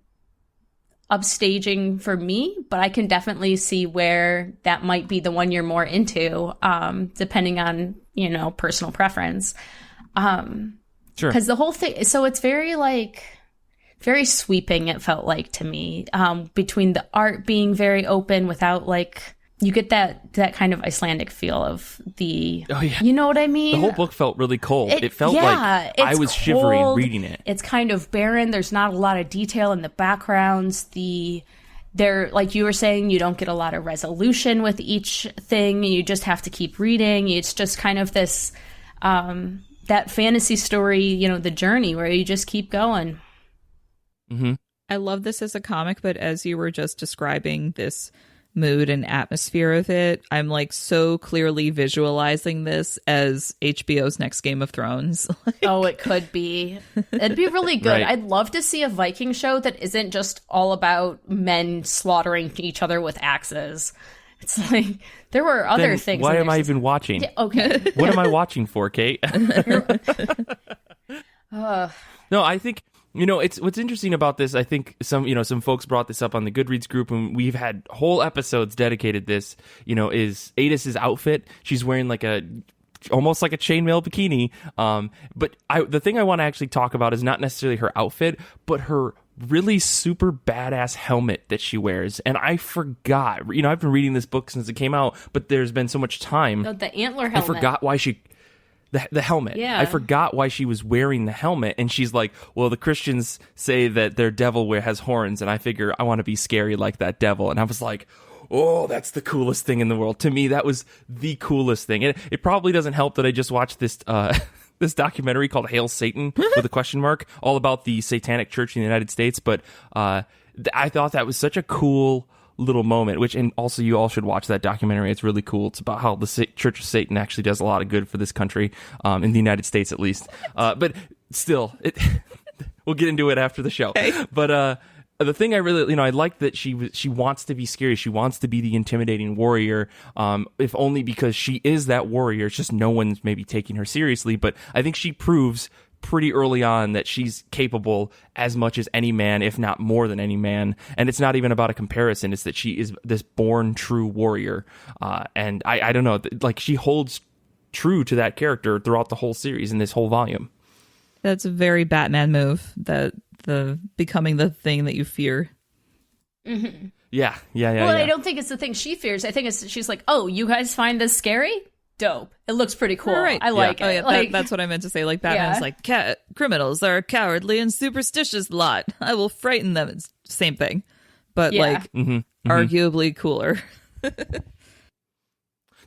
upstaging for me, but I can definitely see where that might be the one you're more into, depending on, you know, personal preference. Sure. Because the whole thing, so it's very like, very sweeping, it felt like to me, between the art being very open without like, you get that kind of Icelandic feel of the, you know what I mean? The whole book felt really I felt like I was shivering reading it. It's kind of barren. There's not a lot of detail in the backgrounds. They're like you were saying, you don't get a lot of resolution with each thing. You just have to keep reading. It's just kind of this, that fantasy story, you know, the journey where you just keep going. Mm-hmm. I love this as a comic, but as you were just describing this mood and atmosphere of it, I'm like so clearly visualizing this as HBO's next Game of Thrones. Oh, it could be. It'd be really good. Right. I'd love to see a Viking show that isn't just all about men slaughtering each other with axes. It's like, there were other things. Why am I even watching? Yeah, okay. What am I watching for, Kate? No, I think, you know, it's what's interesting about this. I think some folks brought this up on the Goodreads group, and we've had whole episodes dedicated this. You know, is Adis's outfit? She's wearing like almost like a chainmail bikini. But the thing I want to actually talk about is not necessarily her outfit, but her really super badass helmet that she wears. And I forgot. You know, I've been reading this book since it came out, but there's been so much time. The antler helmet. I forgot why she. The helmet. Yeah. I forgot why she was wearing the helmet. And she's like, well, the Christians say that their devil has horns, and I figure I want to be scary like that devil. And I was like, oh, that's the coolest thing in the world. To me, that was the coolest thing. And it probably doesn't help that I just watched this this documentary called Hail Satan with a question mark, all about the Satanic Church in the United States. But I thought that was such a cool little moment, and also you all should watch that documentary. It's really cool. It's about how the Church of Satan actually does a lot of good for this country, in the United States at least. But still, we'll get into it after the show. Okay. But the thing I really, I like that she wants to be scary. She wants to be the intimidating warrior, if only because she is that warrior. It's just no one's maybe taking her seriously. But I think she proves pretty early on that she's capable as much as any man, if not more than any man. And it's not even about a comparison. It's that she is this born true warrior. And I don't know, like she holds true to that character throughout the whole series in this whole volume. That's a very Batman move, that the becoming the thing that you fear. Mm-hmm. Yeah. Well, I don't think it's the thing she fears. I think she's like, oh, you guys find this scary? Dope. It looks pretty cool. Right. I like it. Oh, yeah, that's what I meant to say. Like, Batman's like, criminals are a cowardly and superstitious lot. I will frighten them. It's same thing, but arguably cooler.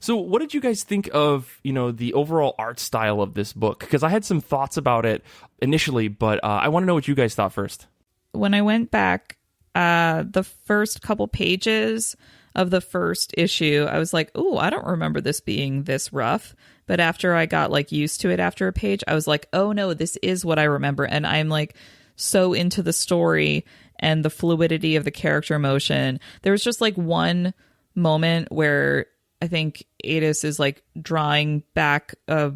So what did you guys think of, the overall art style of this book? Because I had some thoughts about it initially, but I want to know what you guys thought first. When I went back, the first couple pages of the first issue, I was like, "Oh, I don't remember this being this rough." But after I got like used to it after a page, I was like, "Oh no, this is what I remember." And I'm like so into the story and the fluidity of the character emotion. There was just like one moment where I think Adis is like drawing back a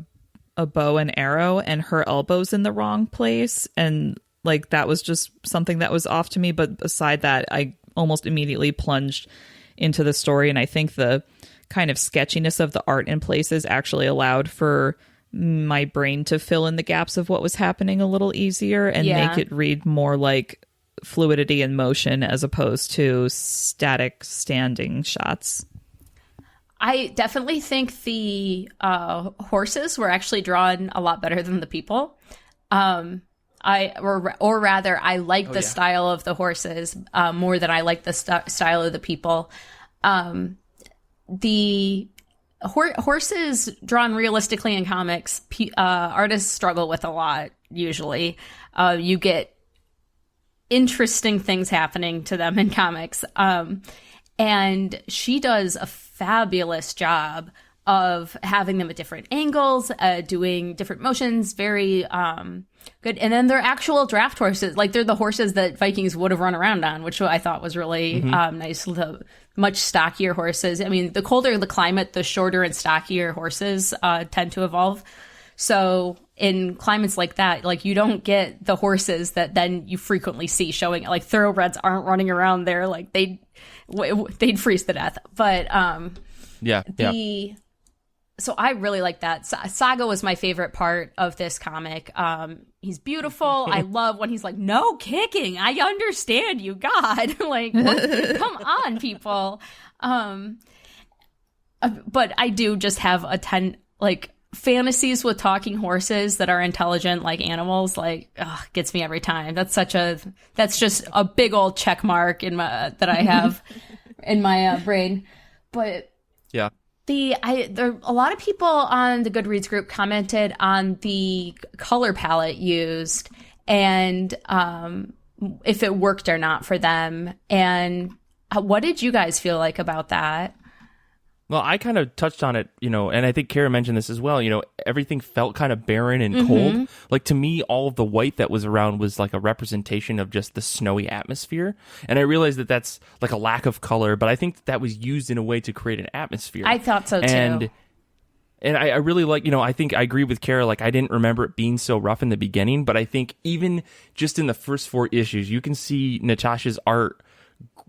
bow and arrow and her elbow's in the wrong place, and like that was just something that was off to me. But beside that, I almost immediately plunged into the story, and I think the kind of sketchiness of the art in places actually allowed for my brain to fill in the gaps of what was happening a little easier and make it read more like fluidity and motion as opposed to static standing shots. I definitely think the horses were actually drawn a lot better than the people. I like the style of the horses more than I like the style of the people. The horses drawn realistically in comics, artists struggle with a lot. Usually, you get interesting things happening to them in comics, and she does a fabulous job of having them at different angles, doing different motions, very good. And then they're actual draft horses, like they're the horses that Vikings would have run around on, which I thought was really nice. The much stockier horses. I mean, the colder the climate, the shorter and stockier horses tend to evolve. So in climates like that, like you don't get the horses that then you frequently see showing, like thoroughbreds aren't running around there, like they'd freeze to death. But so I really like that. Saga was my favorite part of this comic. He's beautiful. I love when he's like, "No kicking. I understand you, God." Like, come on, people. But I do just have fantasies with talking horses that are intelligent like animals. Like, gets me every time. That's just a big old check mark that I have in my brain. But yeah. A lot of people on the Goodreads group commented on the color palette used and if it worked or not for them. And what did you guys feel like about that? Well, I kind of touched on it, and I think Kara mentioned this as well. Everything felt kind of barren and cold. Like, to me, all of the white that was around was like a representation of just the snowy atmosphere. And I realized that that's like a lack of color, but I think that was used in a way to create an atmosphere. I thought so, too. And I really like, I think I agree with Kara. Like, I didn't remember it being so rough in the beginning, but I think even just in the first 4 issues, you can see Natasha's art,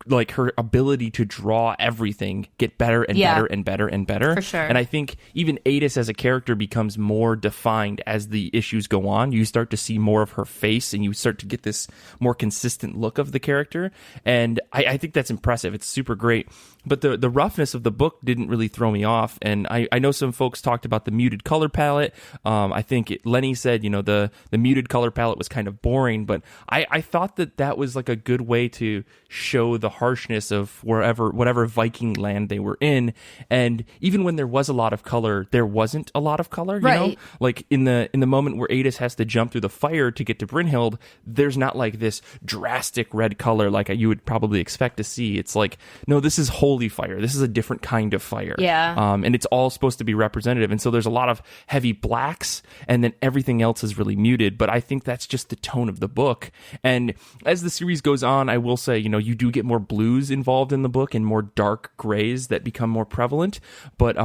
like her ability to draw everything, get better and better and better and better. For sure. And I think even Adis as a character becomes more defined as the issues go on. You start to see more of her face and you start to get this more consistent look of the character. And I think that's impressive. It's super great. But the roughness of the book didn't really throw me off. And I know some folks talked about the muted color palette. I think Lenny said, the muted color palette was kind of boring, but I thought that was like a good way to show the harshness of whatever Viking land they were in. And even when there was a lot of color, there wasn't a lot of color, you know? Like in the moment where Adis has to jump through the fire to get to Brynhild, there's not like this drastic red color like you would probably expect to see. It's like, no, this is holy fire. This is a different kind of fire. Yeah. And it's all supposed to be representative. And so there's a lot of heavy blacks and then everything else is really muted. But I think that's just the tone of the book. And as the series goes on, I will say, you do get more blues involved in the book and more dark grays that become more prevalent. But,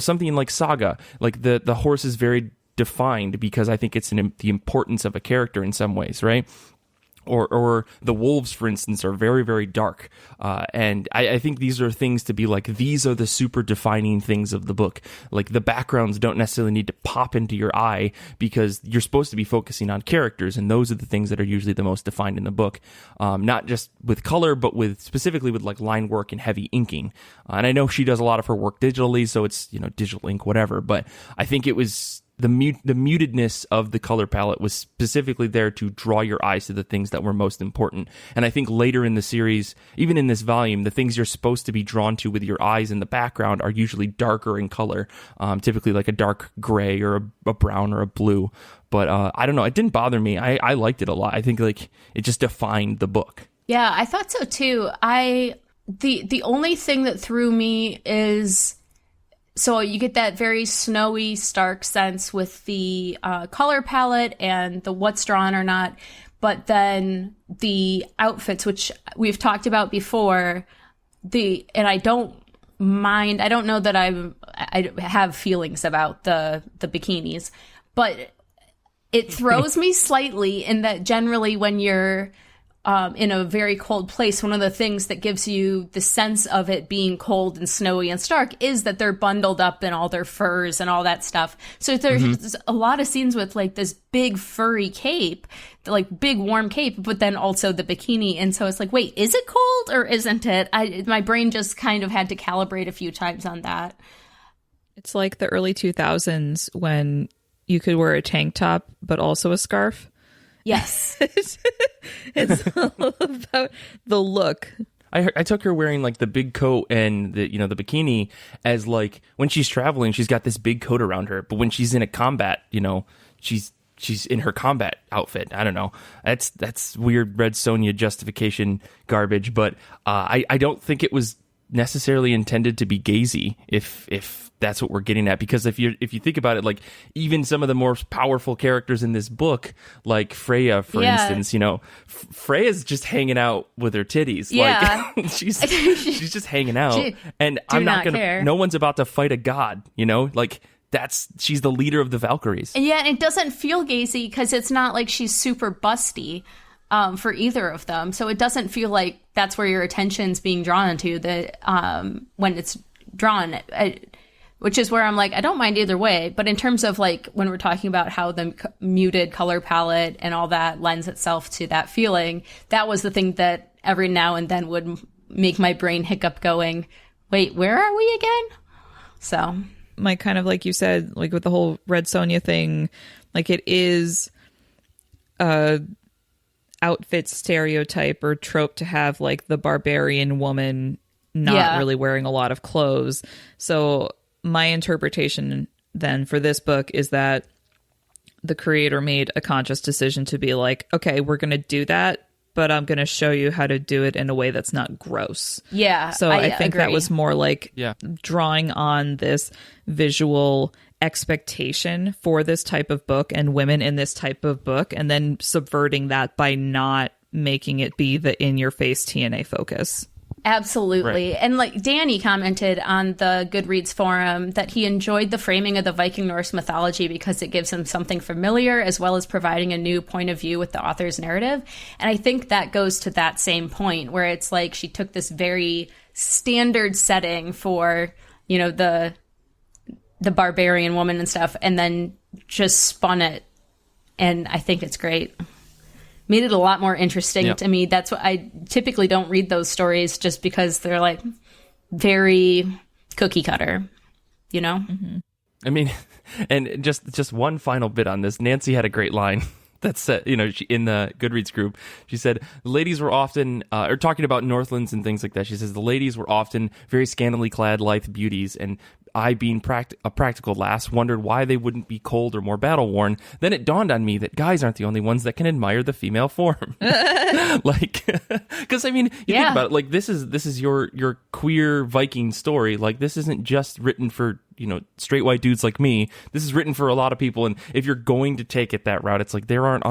something like Saga, like the horse is very defined because I think it's the importance of a character in some ways, right? Or the wolves, for instance, are very, very dark. And I think these are things to be like, these are the super defining things of the book. Like the backgrounds don't necessarily need to pop into your eye because you're supposed to be focusing on characters. And those are the things that are usually the most defined in the book. Not just with color, but specifically with like line work and heavy inking. And I know she does a lot of her work digitally, so it's, digital ink, whatever. But I think it was the mutedness of the color palette was specifically there to draw your eyes to the things that were most important. And I think later in the series, even in this volume, the things you're supposed to be drawn to with your eyes in the background are usually darker in color, typically like a dark gray or a brown or a blue. But I don't know, it didn't bother me. I liked it a lot. I think like it just defined the book. Yeah, I thought so too. I The only thing that threw me is, so you get that very snowy, stark sense with the color palette and the what's drawn or not, but then the outfits, which we've talked about before, and I don't mind, I don't know that I have feelings about the bikinis, but it throws me slightly in that generally when you're in a very cold place, one of the things that gives you the sense of it being cold and snowy and stark is that they're bundled up in all their furs and all that stuff. So there's a lot of scenes with like this big furry cape, like big warm cape, but then also the bikini. And so it's like, wait, is it cold or isn't it? My brain just kind of had to calibrate a few times on that. It's like the early 2000s when you could wear a tank top, but also a scarf. Yes. It's all about the look. I took her wearing like the big coat and the the bikini as like when she's traveling, she's got this big coat around her. But when she's in a combat, she's in her combat outfit. I don't know. That's weird Red Sonja justification garbage. But I don't think it was necessarily intended to be gazy. If that's what we're getting at, because if you think about it, like even some of the more powerful characters in this book, like Freya, for instance, Freya's just hanging out with her titties. Yeah. Like she's just hanging out, and I'm not gonna care. No one's about to fight a god, like she's the leader of the Valkyries. And yet it doesn't feel gazy because it's not like she's super busty for either of them. So it doesn't feel like that's where your attention's being drawn to when it's drawn. Which is where I'm like, I don't mind either way. But in terms of like when we're talking about how the muted color palette and all that lends itself to that feeling, that was the thing that every now and then would make my brain hiccup going, wait, where are we again? So my kind of, like you said, like with the whole Red Sonja thing, like it is a outfit stereotype or trope to have like the barbarian woman not really wearing a lot of clothes. So my interpretation then for this book is that the creator made a conscious decision to be like, okay, we're going to do that, but I'm going to show you how to do it in a way that's not gross. Yeah. So I think agree. that was more like drawing on this visual expectation for this type of book and women in this type of book, and then subverting that by not making it be the in-your-face TNA focus. Absolutely. Right. And like Danny commented on the Goodreads forum that he enjoyed the framing of the Viking Norse mythology because it gives him something familiar as well as providing a new point of view with the author's narrative. And I think that goes to that same point where it's like she took this very standard setting for, the barbarian woman and stuff, and then just spun it. And I think it's great. Made it a lot more interesting to me. That's what I typically don't read those stories just because they're like very cookie cutter, Mm-hmm. I mean, and just one final bit on this. Nancy had a great line that said, she, in the Goodreads group, she said, the ladies were often, or talking about Northlands and things like that. She says, the ladies were often very scantily clad, lithe beauties, and I, being a practical lass, wondered why they wouldn't be cold or more battle-worn. Then it dawned on me that guys aren't the only ones that can admire the female form. Like, because I mean, you think about it, like this is your queer Viking story. Like, this isn't just written for straight white dudes like me. This is written for a lot of people, and if you're going to take it that route, it's like there aren't,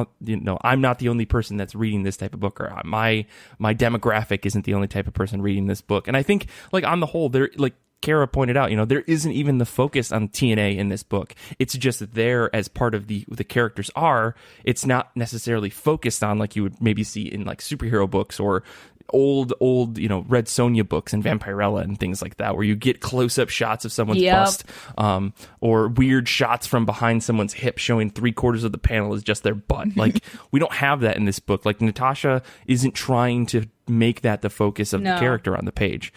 I'm not the only person that's reading this type of book, or my demographic isn't the only type of person reading this book. And I think, like, on the whole, there, like Kara pointed out, there isn't even the focus on TNA in this book. It's just there as part of the characters are. It's not necessarily focused on like you would maybe see in like superhero books or old Red Sonja books and Vampirella and things like that, where you get close-up shots of someone's bust, or weird shots from behind someone's hip showing 3/4 of the panel is just their butt. Like, we don't have that in this book. Like, Natasha isn't trying to make that the focus of the character on the page.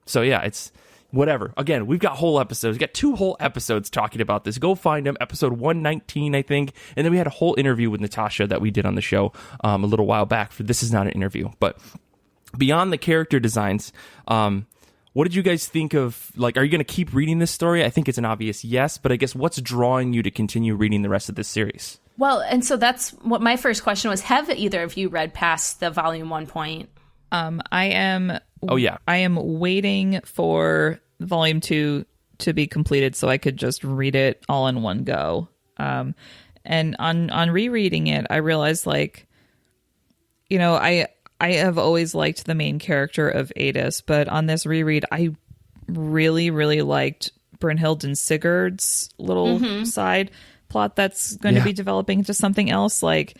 So yeah, it's whatever. Again, we've got whole episodes. We've got 2 whole episodes talking about this. Go find them. Episode 119, I think. And then we had a whole interview with Natasha that we did on the show a little while back. This is not an interview. But beyond the character designs, what did you guys think of, like, are you going to keep reading this story? I think it's an obvious yes, but I guess what's drawing you to continue reading the rest of this series? Well, and so that's what my first question was. Have either of you read past the volume 1 point? I am Oh, yeah. I am waiting for volume 2 to be completed so I could just read it all in one go. And on rereading it, I realized, like, you know, I have always liked the main character of Adis, but on this reread, I really, really liked Brynhild and Sigurd's little side plot that's going to be developing into something else. Like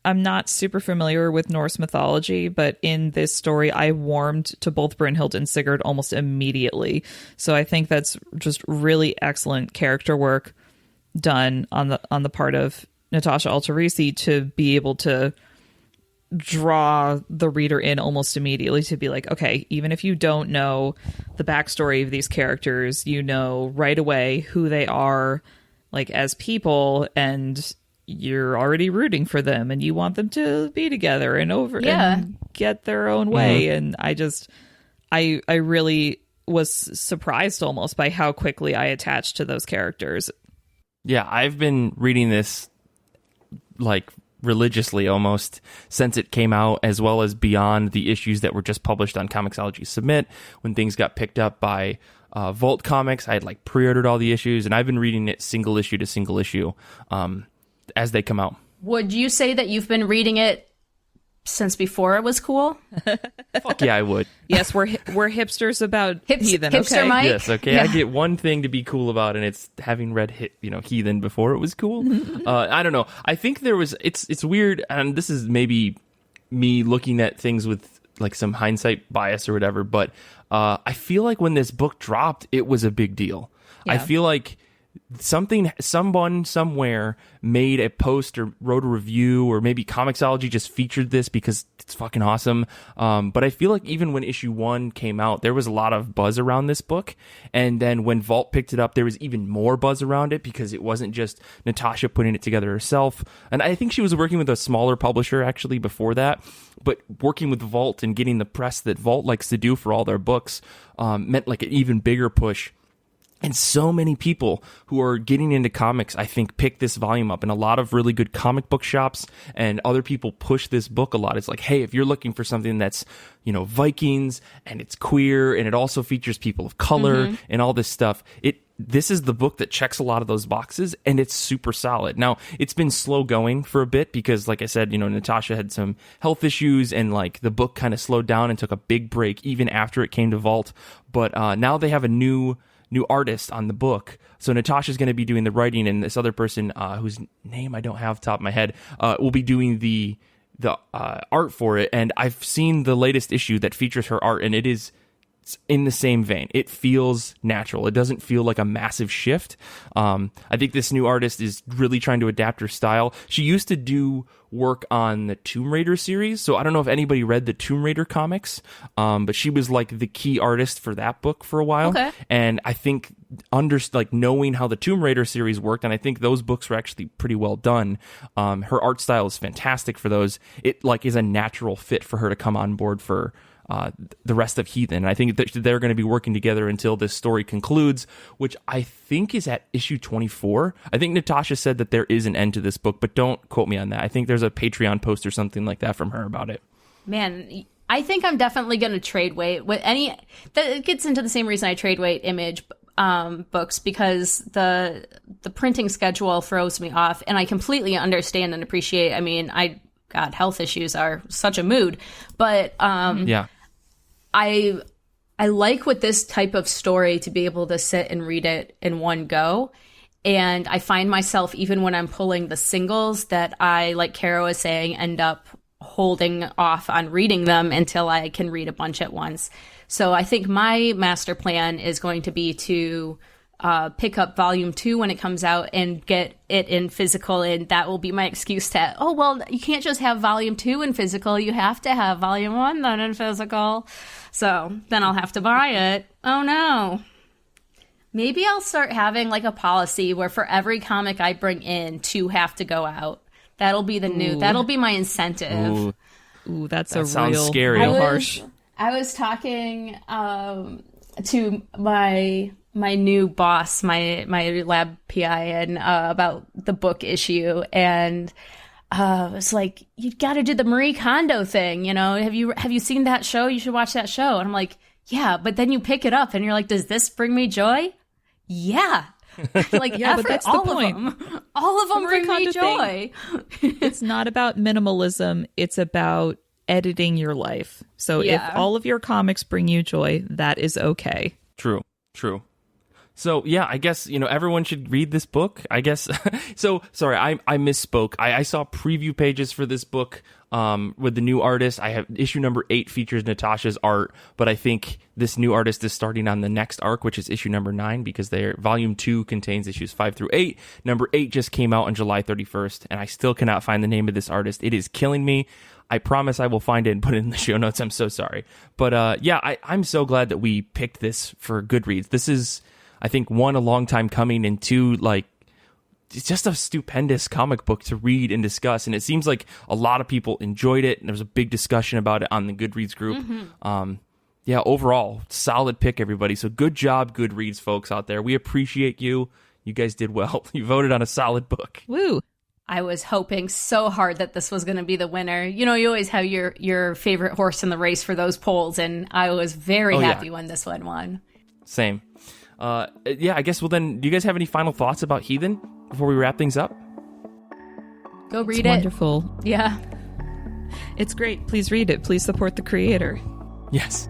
I'm not super familiar with Norse mythology, but in this story, I warmed to both Brynhild and Sigurd almost immediately. So I think that's just really excellent character work done on the part of Natasha Altarisi to be able to draw the reader in almost immediately to be like, okay, even if you don't know the backstory of these characters, you know right away who they are, like, as people, and you're already rooting for them and you want them to be together and and get their own way. And I really was surprised almost by how quickly I attached to those characters. Yeah, I've been reading this like religiously almost since it came out, as well as beyond the issues that were just published on Comixology Submit. When things got picked up by Vault Comics, I had like pre-ordered all the issues, and I've been reading it single issue to single issue as they come out. Would you say that you've been reading it since before it was cool? Fuck yeah, I would. Yes, we're hipsters about Heathen. Hipster Okay. Mike? Yes, okay. Yeah. I get one thing to be cool about, and it's having read Heathen before it was cool. I don't know. I think there was. It's weird, and this is maybe me looking at things with like some hindsight bias or whatever. But I feel like when this book dropped, it was a big deal. Yeah. I feel like someone somewhere made a post or wrote a review, or maybe Comixology just featured this because it's fucking awesome. But I feel like even when issue 1 came out, there was a lot of buzz around this book. And then when Vault picked it up, there was even more buzz around it because it wasn't just Natasha putting it together herself. And I think she was working with a smaller publisher actually before that. But working with Vault and getting the press that Vault likes to do for all their books meant like an even bigger push. And so many people who are getting into comics, I think, pick this volume up. And a lot of really good comic book shops and other people push this book a lot. It's like, hey, if you're looking for something that's, Vikings and it's queer and it also features people of color and all this stuff, this is the book that checks a lot of those boxes, and it's super solid. Now, it's been slow going for a bit because, like I said, Natasha had some health issues, and like the book kind of slowed down and took a big break even after it came to Vault. But now they have a new artist on the book. So Natasha's going to be doing the writing, and this other person whose name I don't have off the top of my head will be doing the art for it. And I've seen the latest issue that features her art, and it's in the same vein. It feels natural. It doesn't feel like a massive shift. I think this new artist is really trying to adapt her style. She used to do work on the Tomb Raider series, so I don't know if anybody read the Tomb Raider comics, but she was like the key artist for that book for a while. Okay. And I think knowing how the Tomb Raider series worked, and I think those books were actually pretty well done. Her art style is fantastic for those. It like is a natural fit for her to come on board for the rest of Heathen. And I think that they're going to be working together until this story concludes, which I think is at issue 24. I think Natasha said that there is an end to this book, but don't quote me on that. I think there's a Patreon post or something like that from her about it. Man, I think I'm definitely going to trade weight with any. That gets into the same reason I trade weight Image books, because the printing schedule throws me off, and I completely understand and appreciate. I mean, God, health issues are such a mood, but yeah. I like with this type of story to be able to sit and read it in one go. And I find myself, even when I'm pulling the singles, that I, like Kara was saying, end up holding off on reading them until I can read a bunch at once. So I think my master plan is going to be to pick up volume 2 when it comes out and get it in physical, and that will be my excuse to, you can't just have volume 2 in physical, you have to have volume 1 then in physical. So then I'll have to buy it. Oh no. Maybe I'll start having like a policy where for every comic I bring in, 2 have to go out. That'll be that'll be my incentive. Ooh, that sounds real scary. Real harsh. I was talking to my new boss, my lab PI, and about the book issue, and it's like, you got to do the Marie Kondo thing. Have you seen that show? You should watch that show. And I'm like, yeah, but then you pick it up and you're like, does this bring me joy? Yeah. Like, yeah, but that's the point. All of them The bring Marie me joy. It's not about minimalism. It's about editing your life. So if all of your comics bring you joy, that is okay. True. So, yeah, I guess, everyone should read this book, I guess. So, sorry, I misspoke. I saw preview pages for this book with the new artist. I have issue number 8 features Natasha's art, but I think this new artist is starting on the next arc, which is issue number 9, because volume 2 contains issues 5 through 8. Number 8 just came out on July 31st, and I still cannot find the name of this artist. It is killing me. I promise I will find it and put it in the show notes. I'm so sorry. But I'm so glad that we picked this for Goodreads. This is, I think, 1, a long time coming, and 2, like, it's just a stupendous comic book to read and discuss. And it seems like a lot of people enjoyed it, and there was a big discussion about it on the Goodreads group. Overall, solid pick, everybody. So good job, Goodreads folks out there. We appreciate you. You guys did well. You voted on a solid book. Woo. I was hoping so hard that this was going to be the winner. You always have your favorite horse in the race for those polls, and I was very happy when this one won. Same. I guess, well then, do you guys have any final thoughts about Heathen before we wrap things up? Go read it's it. Wonderful. Yeah. It's great. Please read it. Please support the creator. Yes.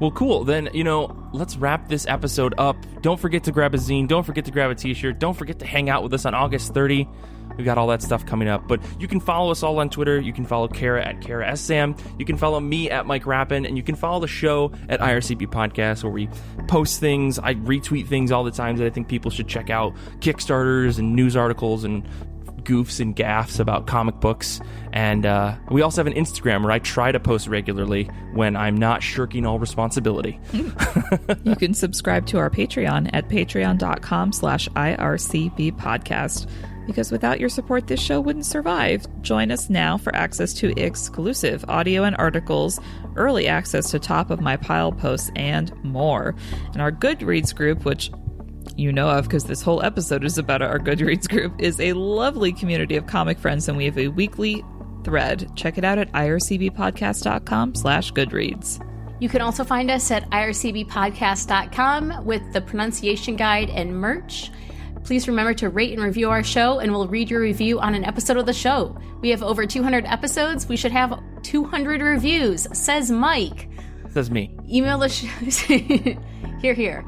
Well, cool. Then, let's wrap this episode up. Don't forget to grab a zine. Don't forget to grab a t-shirt. Don't forget to hang out with us on August 30. We got all that stuff coming up. But you can follow us all on Twitter. You can follow Kara at Kara S. Sam. You can follow me at Mike Rappin. And you can follow the show at IRCB Podcast, where we post things. I retweet things all the time that I think people should check out. Kickstarters and news articles and goofs and gaffs about comic books. And we also have an Instagram where I try to post regularly when I'm not shirking all responsibility. You can subscribe to our Patreon at patreon.com/IRCB podcast. Because without your support, this show wouldn't survive. Join us now for access to exclusive audio and articles, early access to top of my pile posts, and more. And our Goodreads group, which you know of because this whole episode is about our Goodreads group, is a lovely community of comic friends, and we have a weekly thread. Check it out at ircbpodcast.com/Goodreads. You can also find us at ircbpodcast.com with the pronunciation guide and merch. Please remember to rate and review our show, and we'll read your review on an episode of the show. We have over 200 episodes. We should have 200 reviews, says Mike. Says me. Email the show. Here.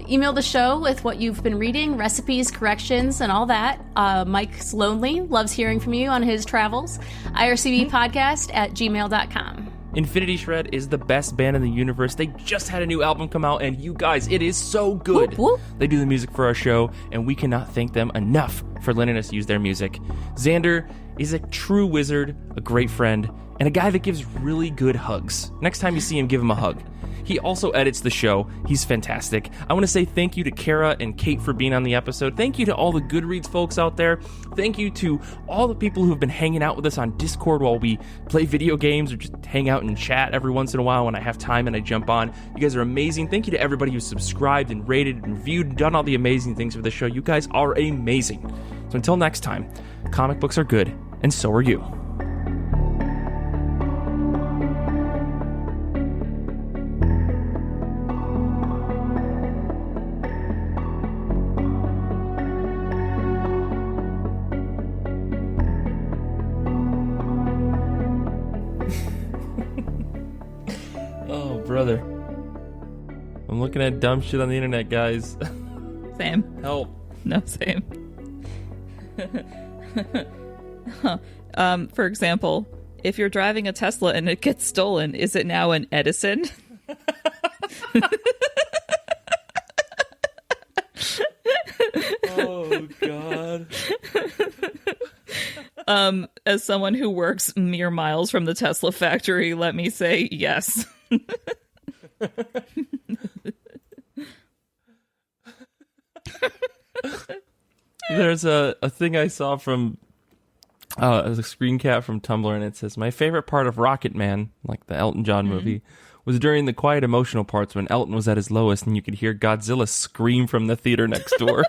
Email the show with what you've been reading, recipes, corrections, and all that. Mike's lonely, loves hearing from you on his travels. ircbpodcast@gmail.com. Infinity Shred is the best band in the universe. They just had a new album come out, and you guys, it is so good. Whoop, whoop. They do the music for our show, and we cannot thank them enough for letting us use their music. Xander is a true wizard, a great friend, and a guy that gives really good hugs. Next time you see him, give him a hug. He also edits the show. He's fantastic. I want to say thank you to Kara and Kate for being on the episode. Thank you to all the Goodreads folks out there. Thank you to all the people who have been hanging out with us on Discord while we play video games or just hang out and chat every once in a while when I have time and I jump on. You guys are amazing. Thank you to everybody who's subscribed and rated and reviewed and done all the amazing things for the show. You guys are amazing. So until next time, comic books are good, and so are you. Brother, I'm looking at dumb shit on the internet, guys. Same. Help. No, same. For example, if you're driving a Tesla and it gets stolen, is it now an Edison? Oh, God. As someone who works mere miles from the Tesla factory, let me say yes. There's a thing I saw from a screen cap from Tumblr, and it says, my favorite part of Rocket Man, like the Elton John movie, was during the quiet emotional parts when Elton was at his lowest and you could hear Godzilla scream from the theater next door.